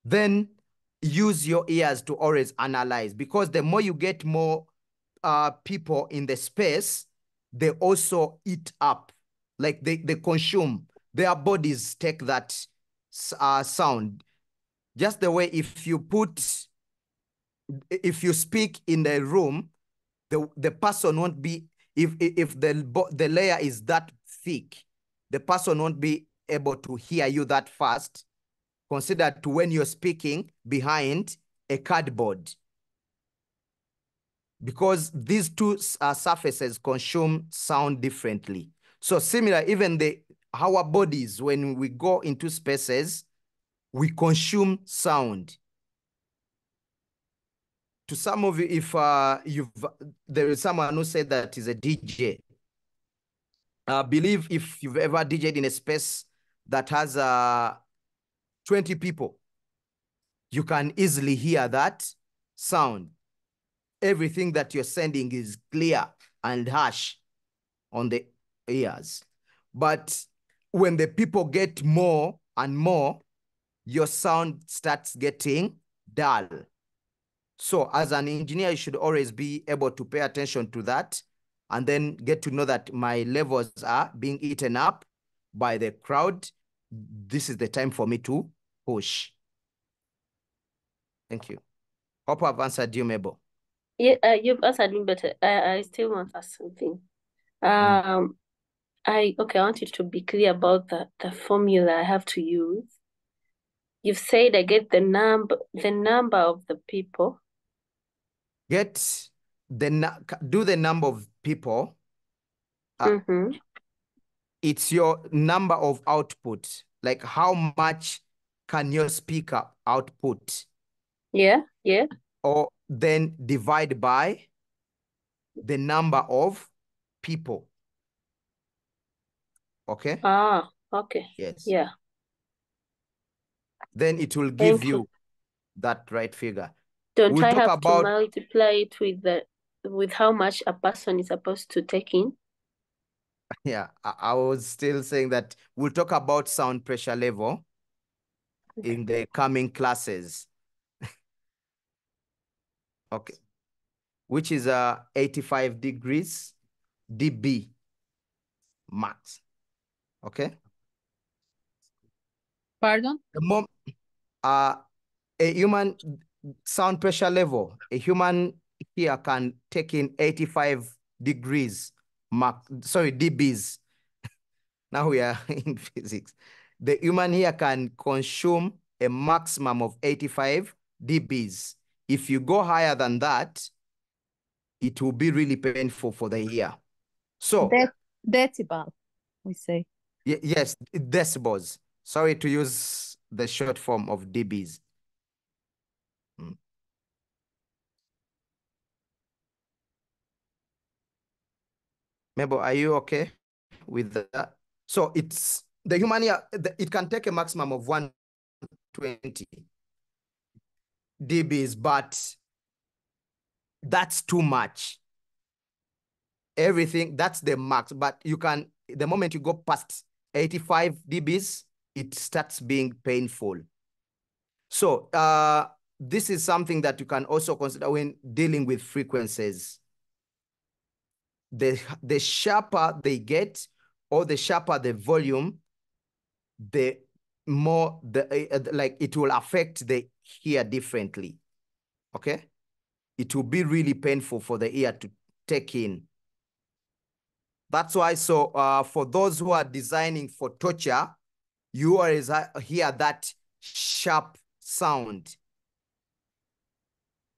Then use your ears to always analyze, because the more you get more people in the space, they also eat up, like they consume. Their bodies take that sound. Just the way if you speak in the room, the person won't be, if the layer is that thick, the person won't be able to hear you that fast. Consider to when you're speaking behind a cardboard, because these two surfaces consume sound differently. So similar, even our bodies, when we go into spaces, we consume sound. To some of you, if there is someone who said that is a DJ. I believe if you've ever DJed in a space that has 20 people, you can easily hear that sound. Everything that you're sending is clear and harsh on the ears. But when the people get more and more, your sound starts getting dull. So as an engineer, you should always be able to pay attention to that and then get to know that my levels are being eaten up by the crowd. This is the time for me to push. Thank you. Hope I've answered you, Mabel. Yeah, you've answered me, but I still want to ask something. I want you to be clear about the formula I have to use. You've said I get the number of the people. Do the number of people. It's your number of output. Like how much can your speaker output? Yeah. Or then divide by the number of people. Okay? Okay. Yes. Yeah. Then it will give you that right figure. Don't I have to multiply it with how much a person is supposed to take in? Yeah, I was still saying that we'll talk about sound pressure level in the coming classes. Okay. Which is 85 degrees dB max. Okay? Pardon? A human sound pressure level, a human here can take in 85 degrees dBs. Now we are in physics. The human here can consume a maximum of 85 dBs. If you go higher than that, it will be really painful for the ear. So decibel, we say. Yes, decibels. Sorry to use the short form of dBs. Mabel, are you okay with that? So it's the human ear, it can take a maximum of 120 dBs, but that's too much. Everything, that's the max, but you can, the moment you go past 85 dBs, it starts being painful. So this is something that you can also consider when dealing with frequencies. The sharper they get, or the sharper the volume, the more like it will affect the ear differently. Okay, it will be really painful for the ear to take in. That's why, so for those who are designing for torture, you always hear that sharp sound,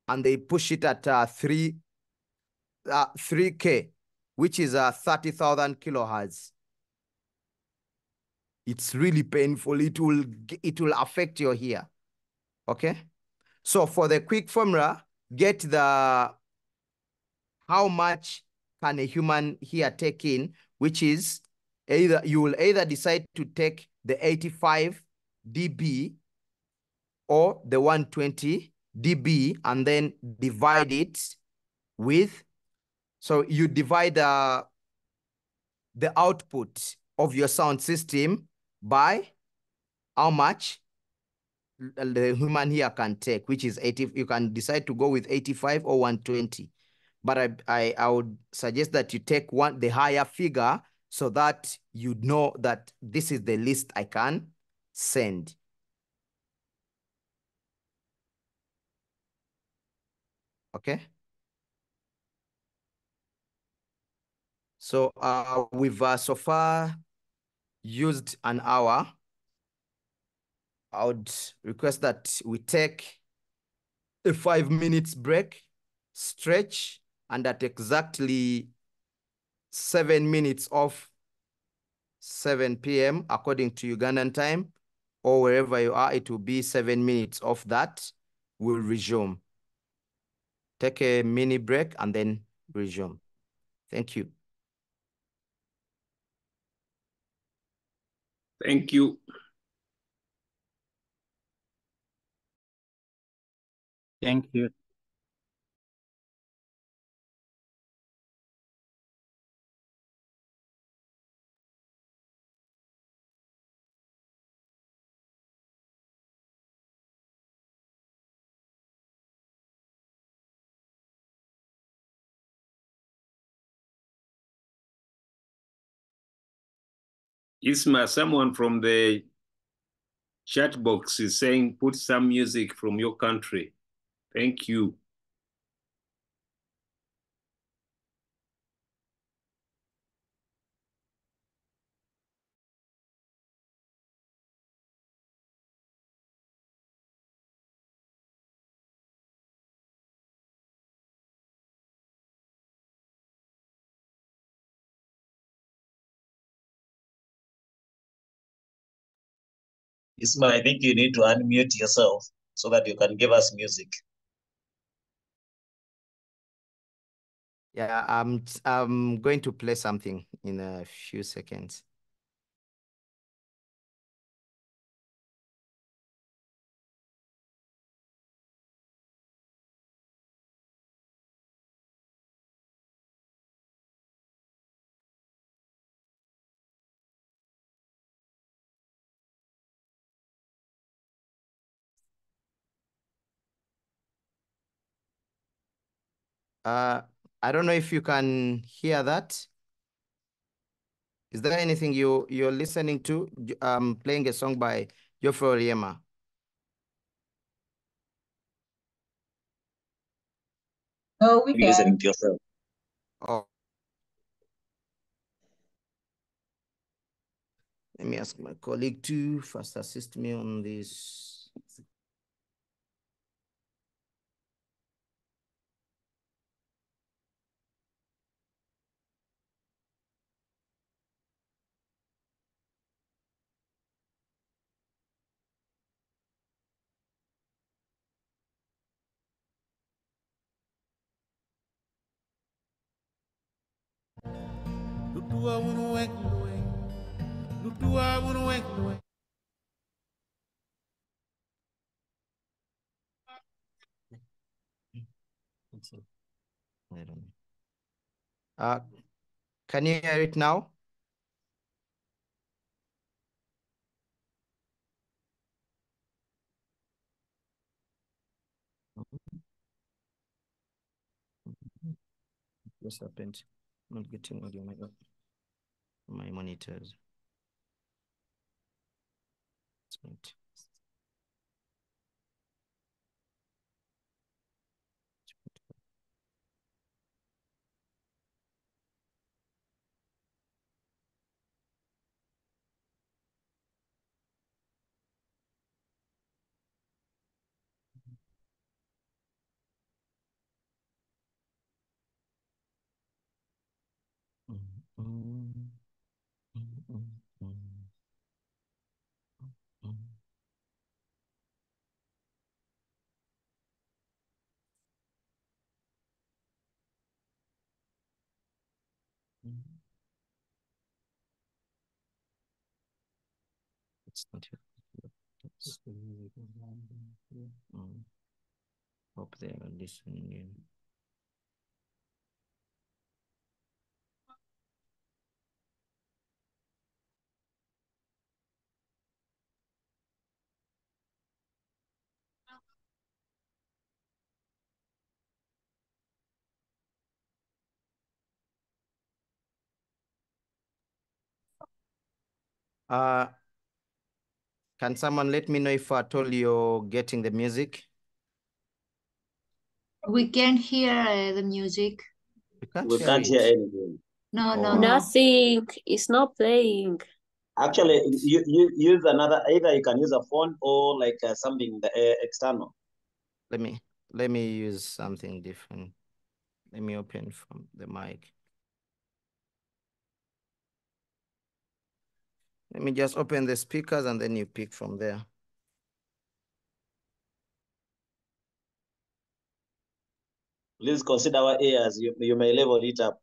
and they push it at 3K, which is 30,000 kilohertz. It's really painful. It will affect your ear. Okay. So for the quick formula, get how much can a human ear take in, which is you will either decide to take the 85 dB or the 120 dB and then divide it with, so you divide the output of your sound system by how much the human ear can take, which is 80. You can decide to go with 85 or 120. But I would suggest that you take the higher figure so that you know that this is the least I can send. Okay. So we've so far used an hour. I would request that we take a 5 minutes break, stretch, and at exactly 7 minutes of 7 p.m. according to Ugandan time, or wherever you are, it will be 7 minutes of that. We'll resume. Take a mini break and then resume. Thank you. Thank you. Thank you. Isma, someone from the chat box is saying, put some music from your country. Thank you. Isma, I think you need to unmute yourself so that you can give us music. Yeah, I'm going to play something in a few seconds. I don't know if you can hear that. Is there anything you're listening to? Playing a song by Geoffrey Oriema. Oh, we You're listening can. to yourself. Oh. Let me ask my colleague to first assist me on this. I don't know. Can you hear it now? What's happened? Not getting audio my monitors. Right. Hope they are listening in. Can someone let me know if at all you're getting the music? We can't hear the music. You can't We hear can't it. hear anything. No, no, Oh. no. Nothing. It's not playing. Actually, Right. you use another, either you can use a phone or like something external. Let me use something different. Let me open from the mic. Let me just open the speakers and then you pick from there. Please consider our ears. You may level it up.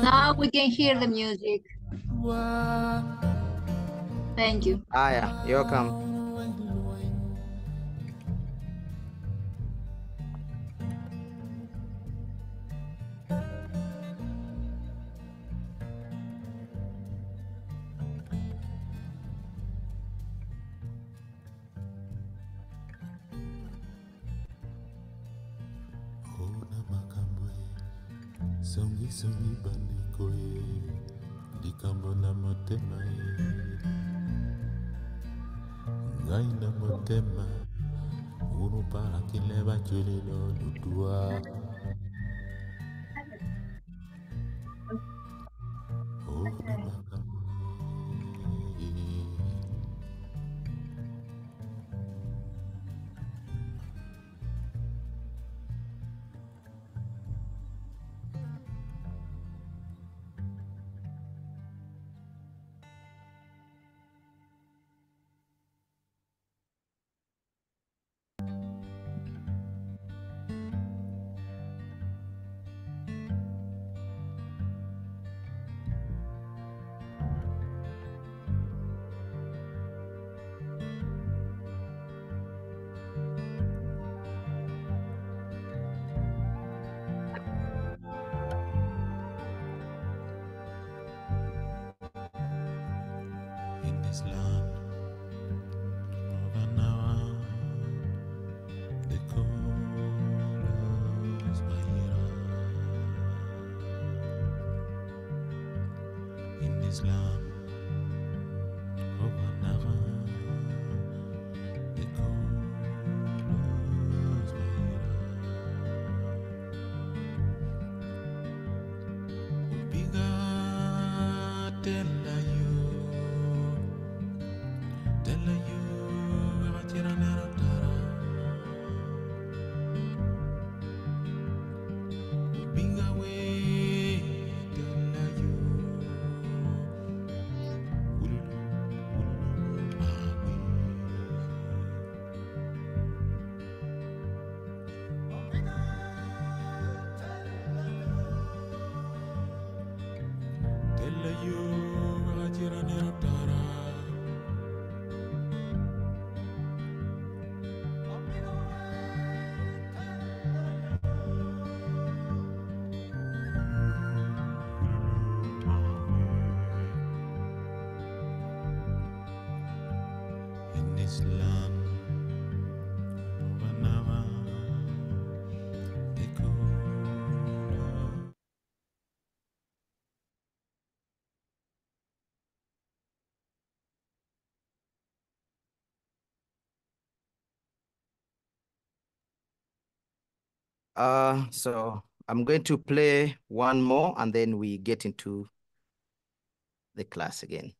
Now we can hear the music. Thank you. Yeah, you're welcome. Songi songi bandeko ye likambo na motema ye ngai na motema unu paraki leba chulilo ludua ona makambo ye. In this land of an hour, the colors Bahira. In this land of an hour, the colors Bahira. Ubiga tell you, Ratira Nerotara. Binga way, tell you, tell you, Ratira Nerotara. In this land of an hour, they call. So I'm going to play one more and then we get into the class again.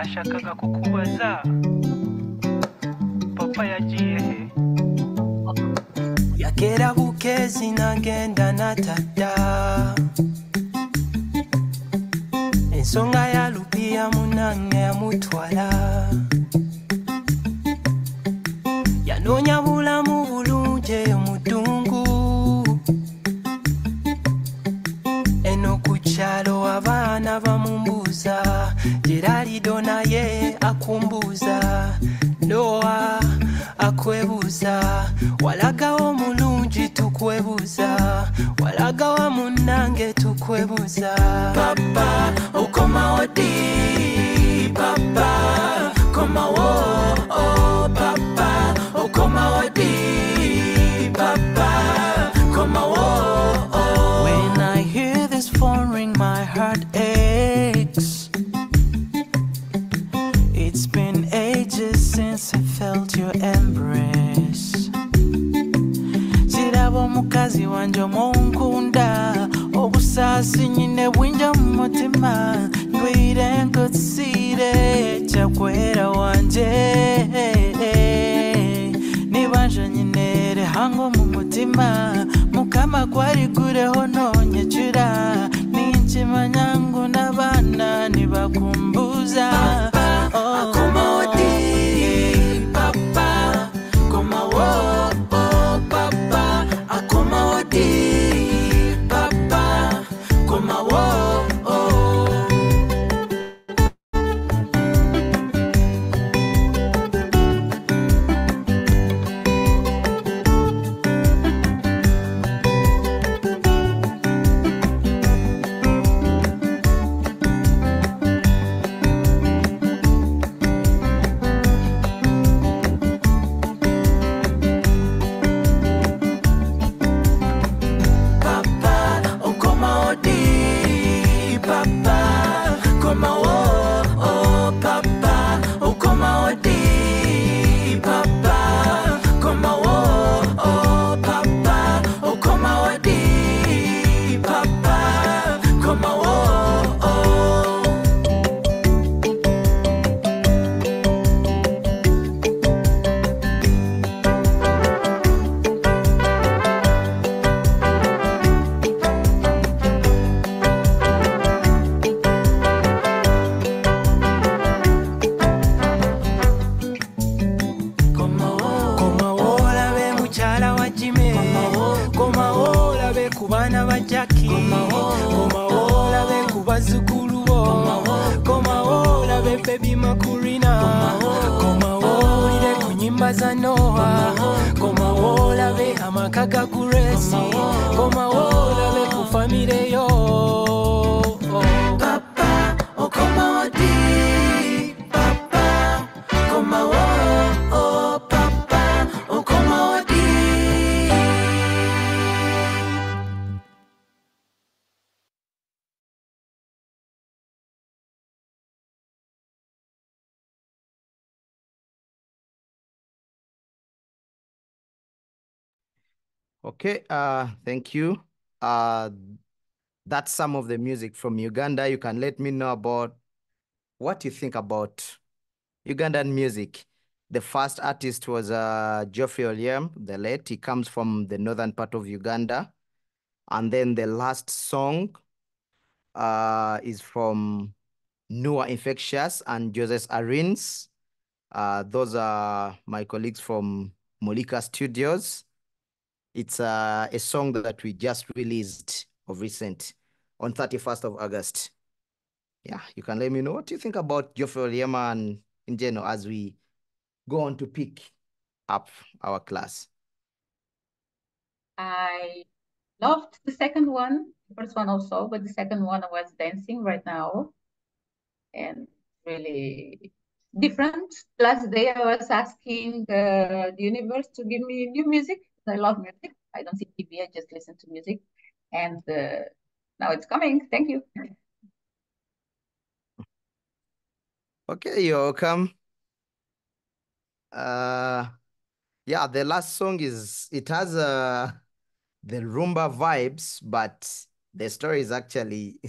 nashakaga kukubaza papa yagiye he yakera bukezi nagenda natadda ensonga ya lupiya munange yamutwala yanoonya bulamu bulungi omudungu eno ku kyalo abaana bamumbuuza Geraldo naye akumbuuza Noa akwebuuza walagawo mulungi tukwebuuza walagawa munange tukwebuuza papa okomawo ddi papa komawo oh, papa okomawo ddi papa komawo oh. When I hear this phone ring my heart aches. It's been ages since I felt your embrace. Chirabo mukazi wanje omunkunda obusaasi nyine bwinja mu mutima ndwire nkutsiire kyakwera wanje nibanje nyinere hango mu mutima mukama gwari gureho nonyecura ninkimanya ngo n'abana nibakumbuza akomawo ddi papa komawo oh, papa akomawo ddi papa komawo oh. Okay, thank you. That's some of the music from Uganda. You can let me know about what you think about Ugandan music. The first artist was Geoffrey Olyem, the late. He comes from the northern part of Uganda. And then the last song is from Noah Infectious and Joseph Arins. Those are my colleagues from Molika Studios. It's a song that we just released of recent on 31st of August. Yeah, you can let me know what you think about Geoffrey Olyema and in general as we go on to pick up our class. I loved the second one, the first one also, but the second one I was dancing right now and really different. Last day I was asking the universe to give me new music. I love music. I don't see TV, I just listen to music. And now it's coming. Thank you. Okay, you're welcome. Yeah, the last song it has the rumba vibes, but the story is actually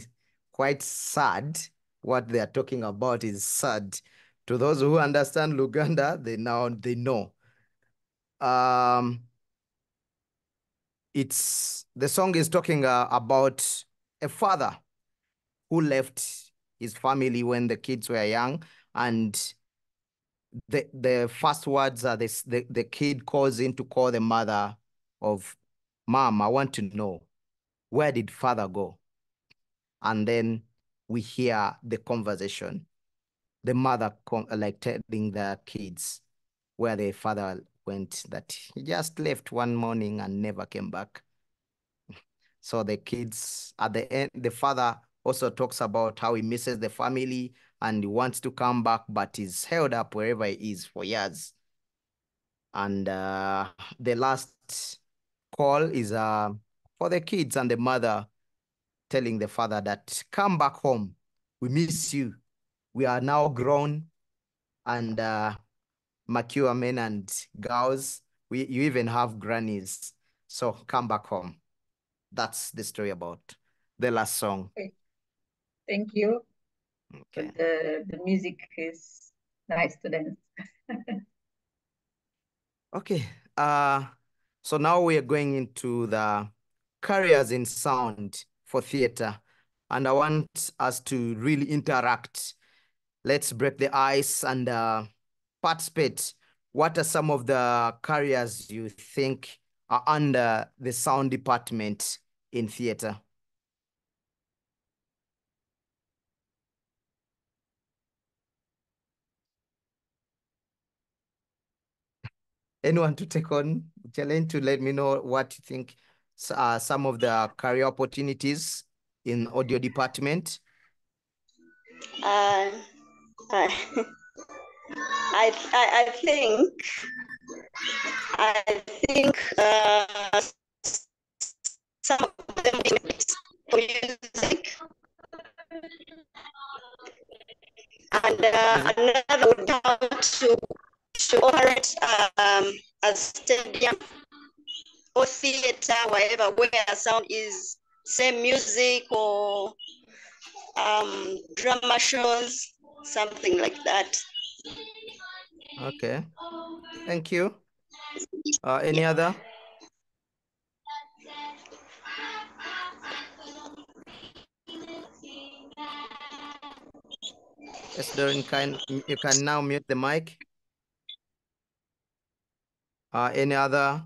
quite sad. what they are talking about is sad. To those who understand Luganda, they know. The song is talking about a father who left his family when the kids were young, and the first words are the kid calls in to call the mother of, "Mom, I want to know, where did father go?" And then we hear the conversation. The mother like telling the kids where the father went, that he just left one morning and never came back. So the kids, at the end, the father also talks about how he misses the family and he wants to come back, but he's held up wherever he is for years. And the last call is for the kids and the mother telling the father that, "Come back home. We miss you. We are now grown and mature men and girls. You even have grannies. So come back home." That's the story about the last song. Okay. Thank you. Okay. The music is nice to dance. Okay. So now we are going into the careers in sound for theater. And I want us to really interact. Let's break the ice and participate. What are some of the careers you think are under the sound department in theater? Anyone to take on challenge to let me know what you think are some of the career opportunities in audio department? I think some of them for music, and another would have to operate a stadium or theater, wherever, where sound is, say, music or drama shows, something like that. Okay, thank you. Any other? Yes, Doreen, you can now mute the mic. Any other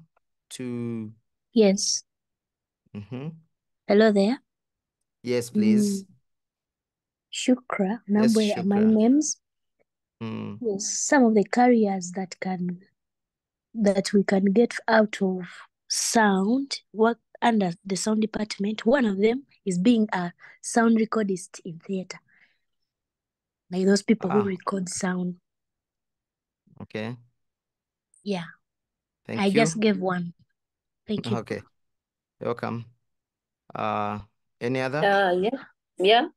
to? Yes. Hello there. Yes, please. Shukra, Yes, number are my Shukra. names. Yes, some of the careers that we can get out of sound, work under the sound department. One of them is being a sound recordist in theater. Like those people who record sound. Okay. Yeah. Thank I you. just gave one. Thank you. Okay. You're welcome. Any other? Yeah.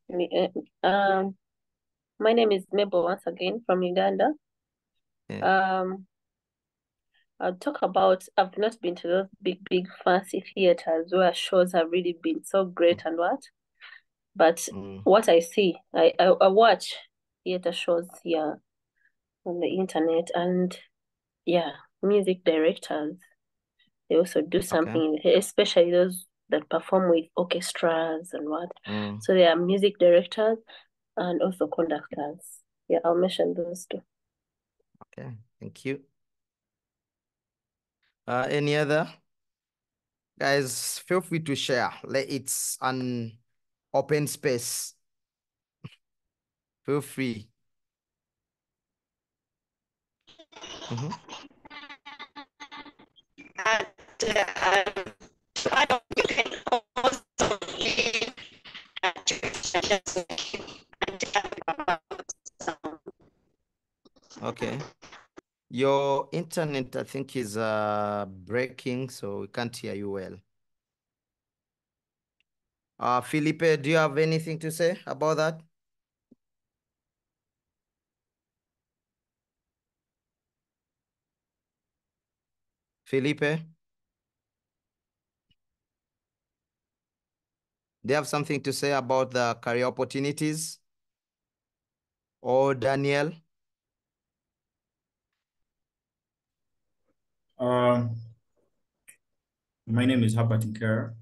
My name is Mabel once again from Uganda. I'll talk about, I've not been to those big fancy theaters where shows have really been so great and what. But what I see, I watch theater shows here on the internet, and yeah, music directors, they also do something, especially those that perform with orchestras and what. So they are music directors and also conductors. Yeah, I'll mention those two. Okay, thank you. Any other? Guys, feel free to share. It's an open space. Feel free. You can also leave Okay. Your internet, I think, is breaking, so we can't hear you well. Felipe, do you have anything to say about that? Felipe? Do you have something to say about the career opportunities? or Daniel? My name is Herbert Nkera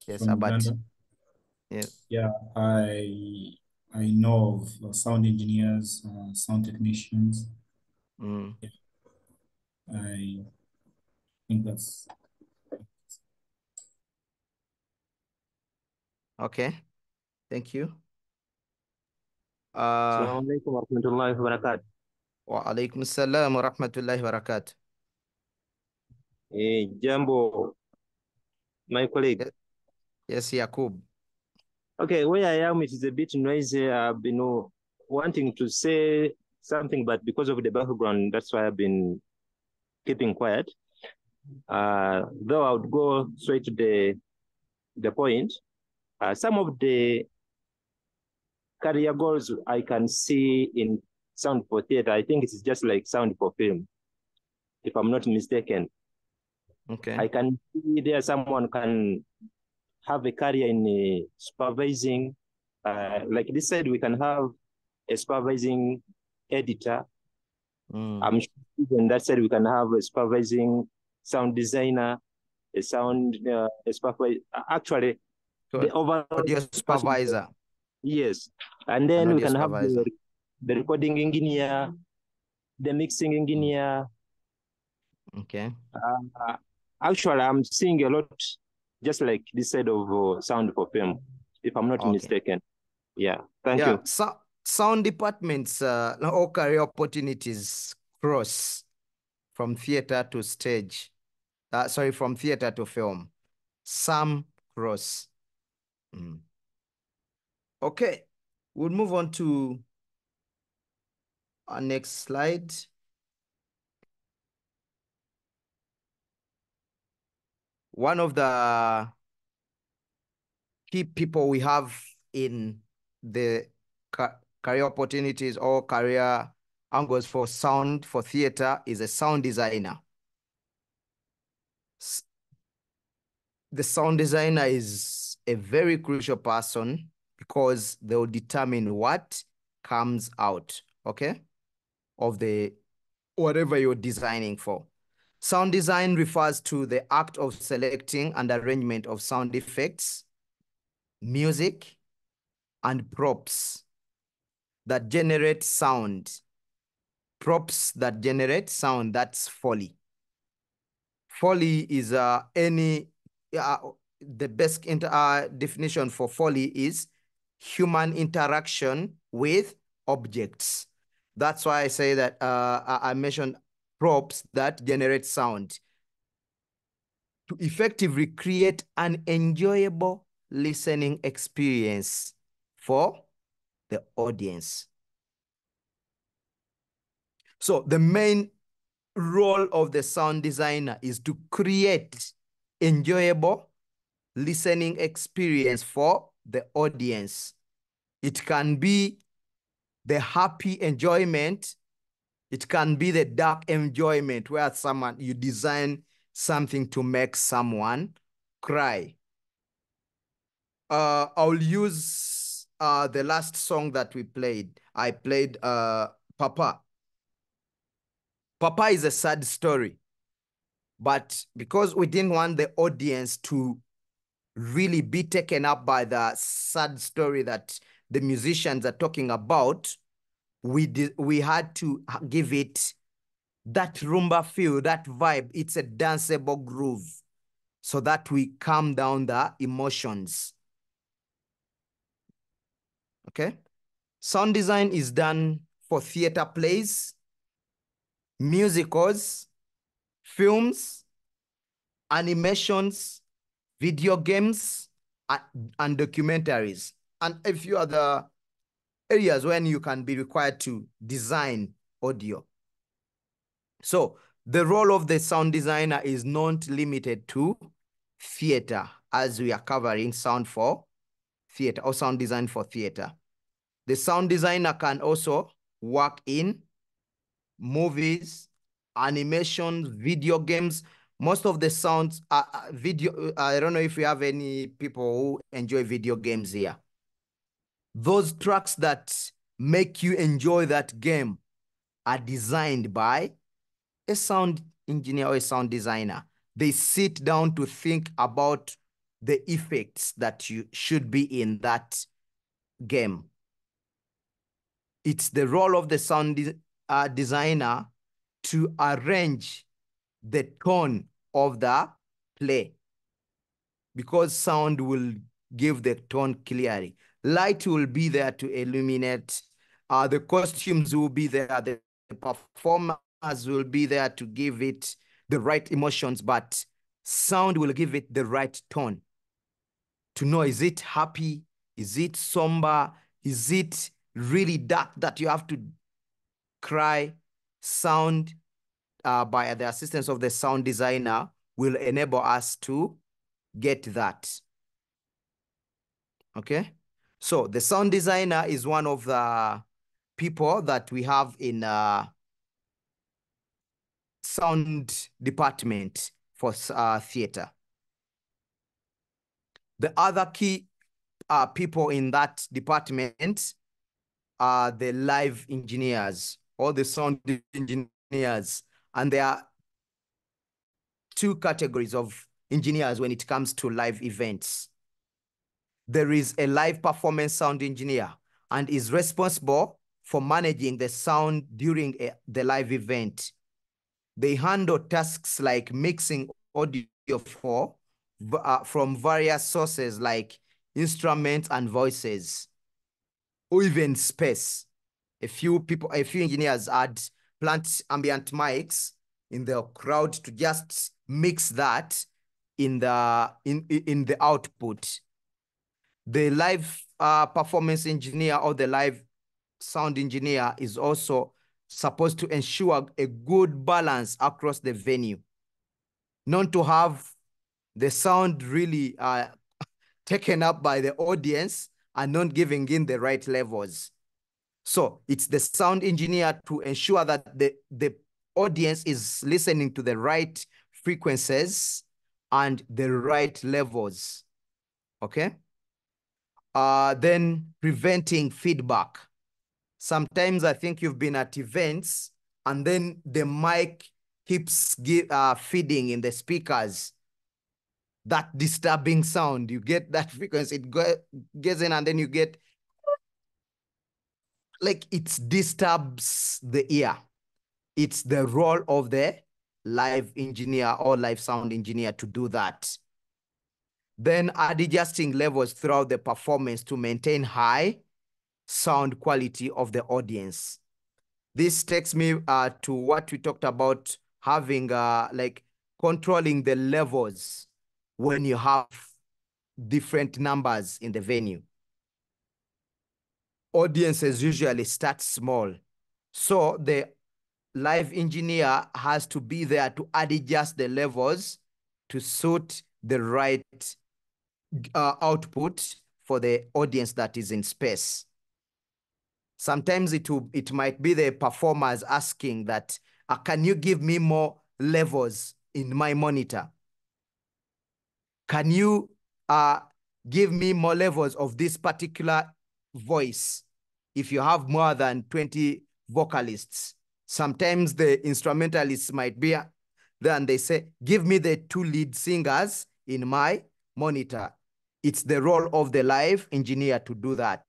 Yes, from Herbert. Uganda. Yes. Yeah, I know of sound engineers, sound technicians. Mm. Yeah. I think that's Okay. Thank you. Assalamu alaikum warahmatullahi wabarakatuh. Wa alaikum salam wa rahmatullahi wa barakatuh. Jambo, my colleague. Yes, Yakub. Okay, where I am, it is a bit noisy. I've been wanting to say something, but because of the background, that's why I've been keeping quiet. Though I would go straight to the point. Some of the career goals I can see in sound for theater, I think it's just like sound for film, if I'm not mistaken. Okay. I can see there someone can have a career in supervising. Like this said, we can have a supervising editor. I'm sure even that said we can have a supervising sound designer, a sound a supervisor. Actually, So the overall audio supervisor. Yes, and then An we audio can have supervisor. the recording engineer, the mixing engineer. Okay. Actually, I'm seeing a lot, just like this side of sound for film, if I'm not mistaken. Yeah, thank you. Sound departments or career opportunities cross from theater to stage. Sorry, from theater to film. Some cross. Okay, we'll move on to our next slide. One of the key people we have in the career opportunities or career angles for sound for theater is a sound designer. The sound designer is a very crucial person because they'll determine what comes out, okay, of the whatever you're designing for. Sound design refers to the act of selecting and arrangement of sound effects, music, and props that generate sound. Props that generate sound, that's Foley. Foley is the best definition for Foley is human interaction with objects. That's why I say that I mentioned props that generate sound to effectively create an enjoyable listening experience for the audience. So the main role of the sound designer is to create enjoyable listening experience for the audience. It can be the happy enjoyment. It can be the dark enjoyment where you design something to make someone cry. I'll use the last song that we played. I played Papa. Papa is a sad story, but because we didn't want the audience to really be taken up by the sad story that the musicians are talking about, we had to give it that rumba feel, that vibe. It's a danceable groove so that we calm down the emotions. Okay? Sound design is done for theater plays, musicals, films, animations, video games, and documentaries, and a few other areas when you can be required to design audio. So the role of the sound designer is not limited to theater, as we are covering sound for theater or sound design for theater. The sound designer can also work in movies, animations, video games. Most of the sounds are video. I don't know if we have any people who enjoy video games here. Those tracks that make you enjoy that game are designed by a sound engineer or a sound designer. They sit down to think about the effects that you should be in that game. It's the role of the sound designer to arrange the tone of the play, because sound will give the tone clearly. Light will be there to illuminate. The costumes will be there. The performers will be there to give it the right emotions, but sound will give it the right tone to know, is it happy? Is it somber? Is it really dark that you have to cry? Sound, by the assistance of the sound designer, will enable us to get that. Okay, so the sound designer is one of the people that we have in sound department for theater. The other key people in that department are the live engineers or the sound engineers. And there are two categories of engineers when it comes to live events. There is a live performance sound engineer and is responsible for managing the sound during the live event. They handle tasks like mixing audio from various sources like instruments and voices, or even space. A few engineers add plant ambient mics in the crowd to just mix that in the output. The live performance engineer or the live sound engineer is also supposed to ensure a good balance across the venue, not to have the sound really taken up by the audience and not giving in the right levels. So it's the sound engineer to ensure that the audience is listening to the right frequencies and the right levels, okay? Then preventing feedback. Sometimes I think you've been at events and then the mic keeps feeding in the speakers. That disturbing sound, you get that frequency, it gets in and then you get, like, it disturbs the ear. It's the role of the live engineer or live sound engineer to do that. Then adjusting levels throughout the performance to maintain high sound quality of the audience. This takes me to what we talked about, having like controlling the levels when you have different numbers in the venue. Audiences usually start small, so the live engineer has to be there to adjust the levels to suit the right output for the audience that is in space. Sometimes it might be the performers asking that, can you give me more levels in my monitor? Can you give me more levels of this particular voice? If you have more than 20 vocalists, sometimes the instrumentalists might be there and they say, give me the 2 lead singers in my monitor. It's the role of the live engineer to do that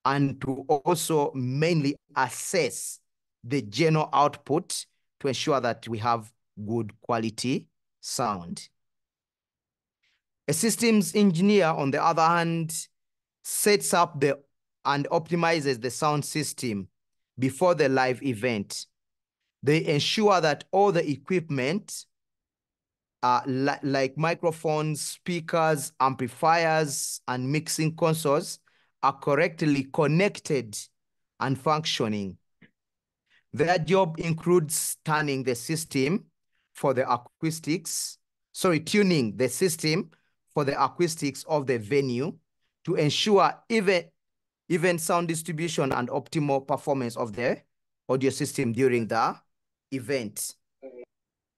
and to also mainly assess the general output to ensure that we have good quality sound. A systems engineer, on the other hand, sets up and optimizes the sound system before the live event. They ensure that all the equipment, like microphones, speakers, amplifiers, and mixing consoles, are correctly connected and functioning. Their job includes tuning the system for the acoustics, tuning the system for the acoustics of the venue to ensure even sound distribution and optimal performance of the audio system during the event.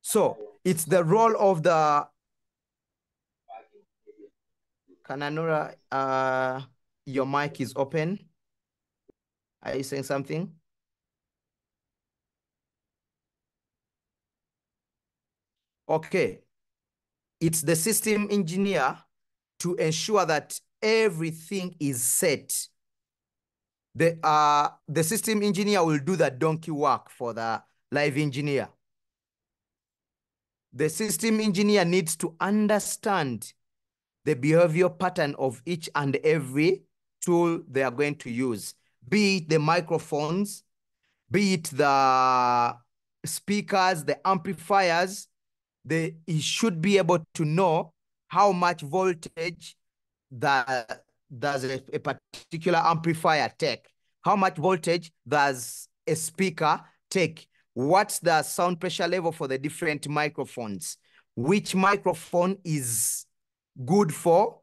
So it's the role of the Kananura, your mic is open. Are you saying something? Okay. It's the system engineer to ensure that everything is set. The system engineer will do the donkey work for the live engineer. The system engineer needs to understand the behavior pattern of each and every tool they are going to use, be it the microphones, be it the speakers, the amplifiers. He should be able to know how much voltage does a particular amplifier take? How much voltage does a speaker take? What's the sound pressure level for the different microphones? Which microphone is good for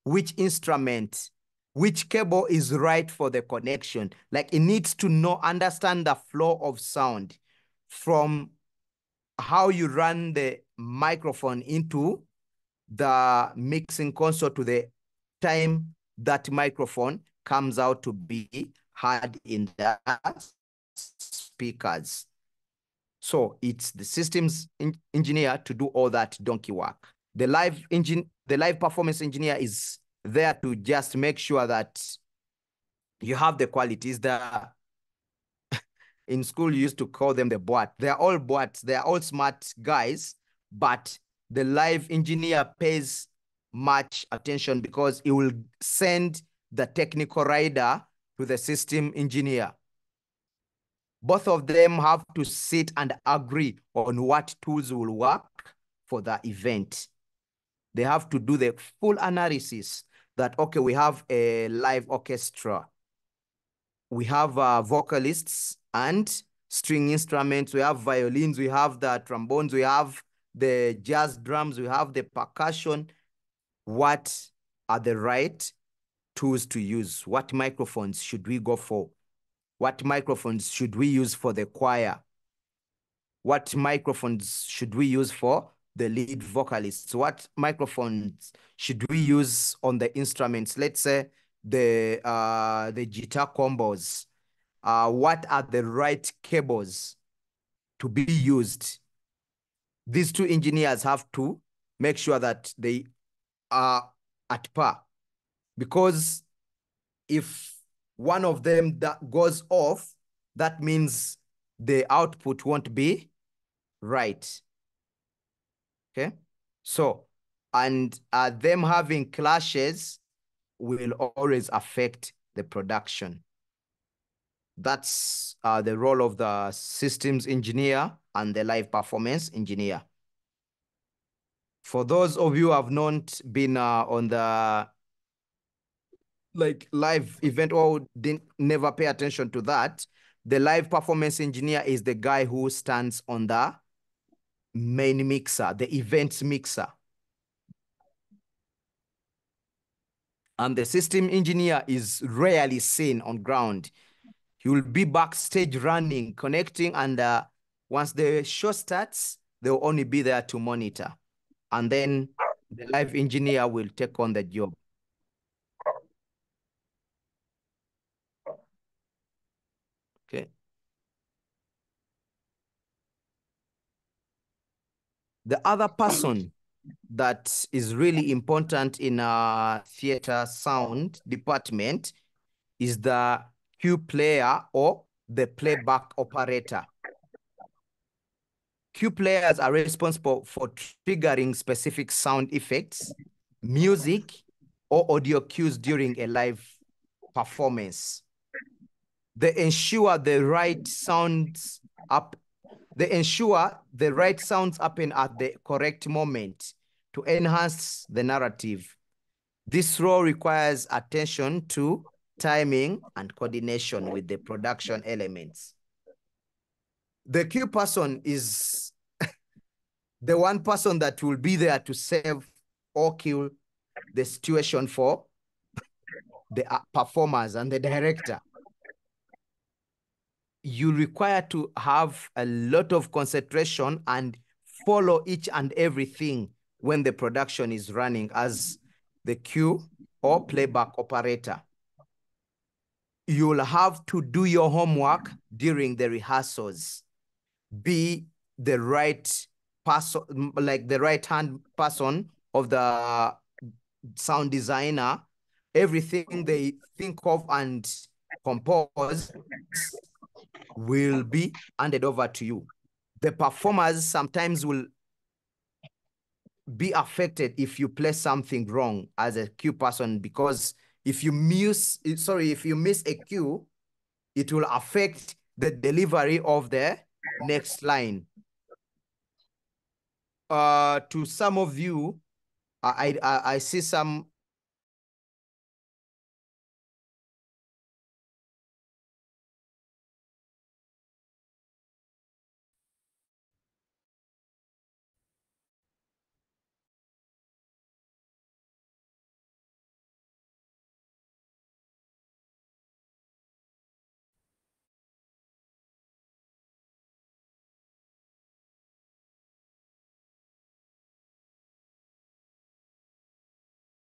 which instrument? Which cable is right for the connection? Like, it needs to understand the flow of sound from how you run the microphone into the mixing console to the time that microphone comes out to be heard in the speakers. So it's the systems engineer to do all that donkey work. The live performance engineer is there to just make sure that you have the qualities. In school, you used to call them the boat. They're all boats. They're all smart guys, but the live engineer pays much attention because he will send the technical rider to the system engineer. Both of them have to sit and agree on what tools will work for the event. They have to do the full analysis that, okay, we have a live orchestra. We have vocalists and string instruments. We have violins. We have the trombones. We have the jazz drums. We have the percussion. What are the right tools to use? What microphones should we go for? What microphones should we use for the choir? What microphones should we use for the lead vocalists? What microphones should we use on the instruments? Let's say the guitar combos. What are the right cables to be used? These two engineers have to make sure that they are at par, because if one of them that goes off, that means the output won't be right. Okay, so, and them having clashes will always affect the production. That's the role of the systems engineer and the live performance engineer. For those of you who have not been on the live event or never pay attention to that, the live performance engineer is the guy who stands on the main mixer, the events mixer. And the system engineer is rarely seen on ground. He will be backstage running, connecting, and once the show starts, they'll only be there to monitor. And then the live engineer will take on the job. Okay. The other person that is really important in our theater sound department is the cue player or the playback operator. Cue players are responsible for triggering specific sound effects, music, or audio cues during a live performance. They ensure the right sounds happen at the correct moment to enhance the narrative. This role requires attention to timing and coordination with the production elements. The cue person is the one person that will be there to save or kill the situation for the performers and the director. You require to have a lot of concentration and follow each and everything when the production is running as the cue or playback operator. you'll have to do your homework during the rehearsals. Be the right person, like the right-hand person of the sound designer. Everything they think of and compose will be handed over to you. The performers sometimes will be affected if you play something wrong as a cue person, because if you miss a cue, it will affect the delivery of the next line. To some of you, I see some